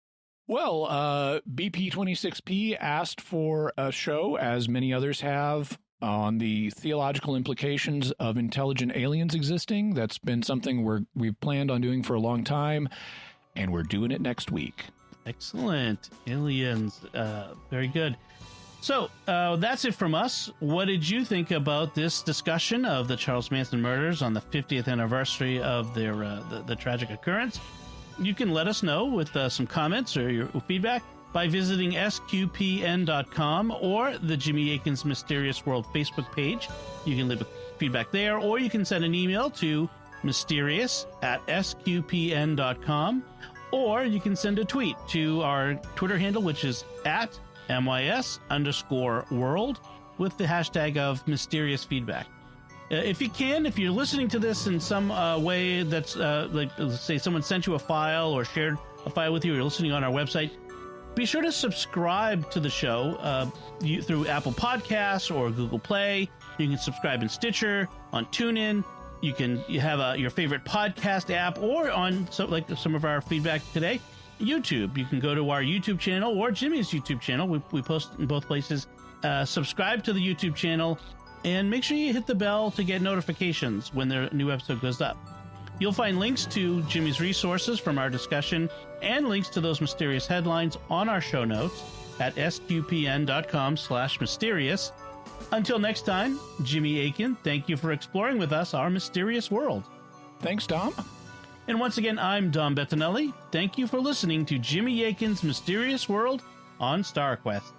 Well, BP26P asked for a show, as many others have, on the theological implications of intelligent aliens existing. That's been something we've planned on doing for a long time, and we're doing it next week. Excellent. Aliens. Very good. So that's it from us. What did you think about this discussion of the Charles Manson murders on the 50th anniversary of their the tragic occurrence? You can let us know with some comments or your feedback by visiting sqpn.com or the Jimmy Akin's Mysterious World Facebook page. You can leave a feedback there, or you can send an email to mysterious at sqpn.com, or you can send a tweet to our Twitter handle, which is at MYS_world, with the hashtag of mysterious feedback. If you can, if you're listening to this in some way that's like, let's say someone sent you a file or shared a file with you, or you're listening on our website, be sure to subscribe to the show through Apple Podcasts or Google Play. You can subscribe in Stitcher, on TuneIn. You have your favorite podcast app, or on like some of our feedback today, YouTube. You can go to our YouTube channel or Jimmy's YouTube channel. We post in both places. Subscribe to the YouTube channel, and make sure you hit the bell to get notifications when the new episode goes up. You'll find links to Jimmy's resources from our discussion and links to those mysterious headlines on our show notes at sqpn.com/mysterious. Until next time, Jimmy Akin, thank you for exploring with us our mysterious world. Thanks, Dom. And once again, I'm Dom Bettinelli. Thank you for listening to Jimmy Akin's Mysterious World on StarQuest.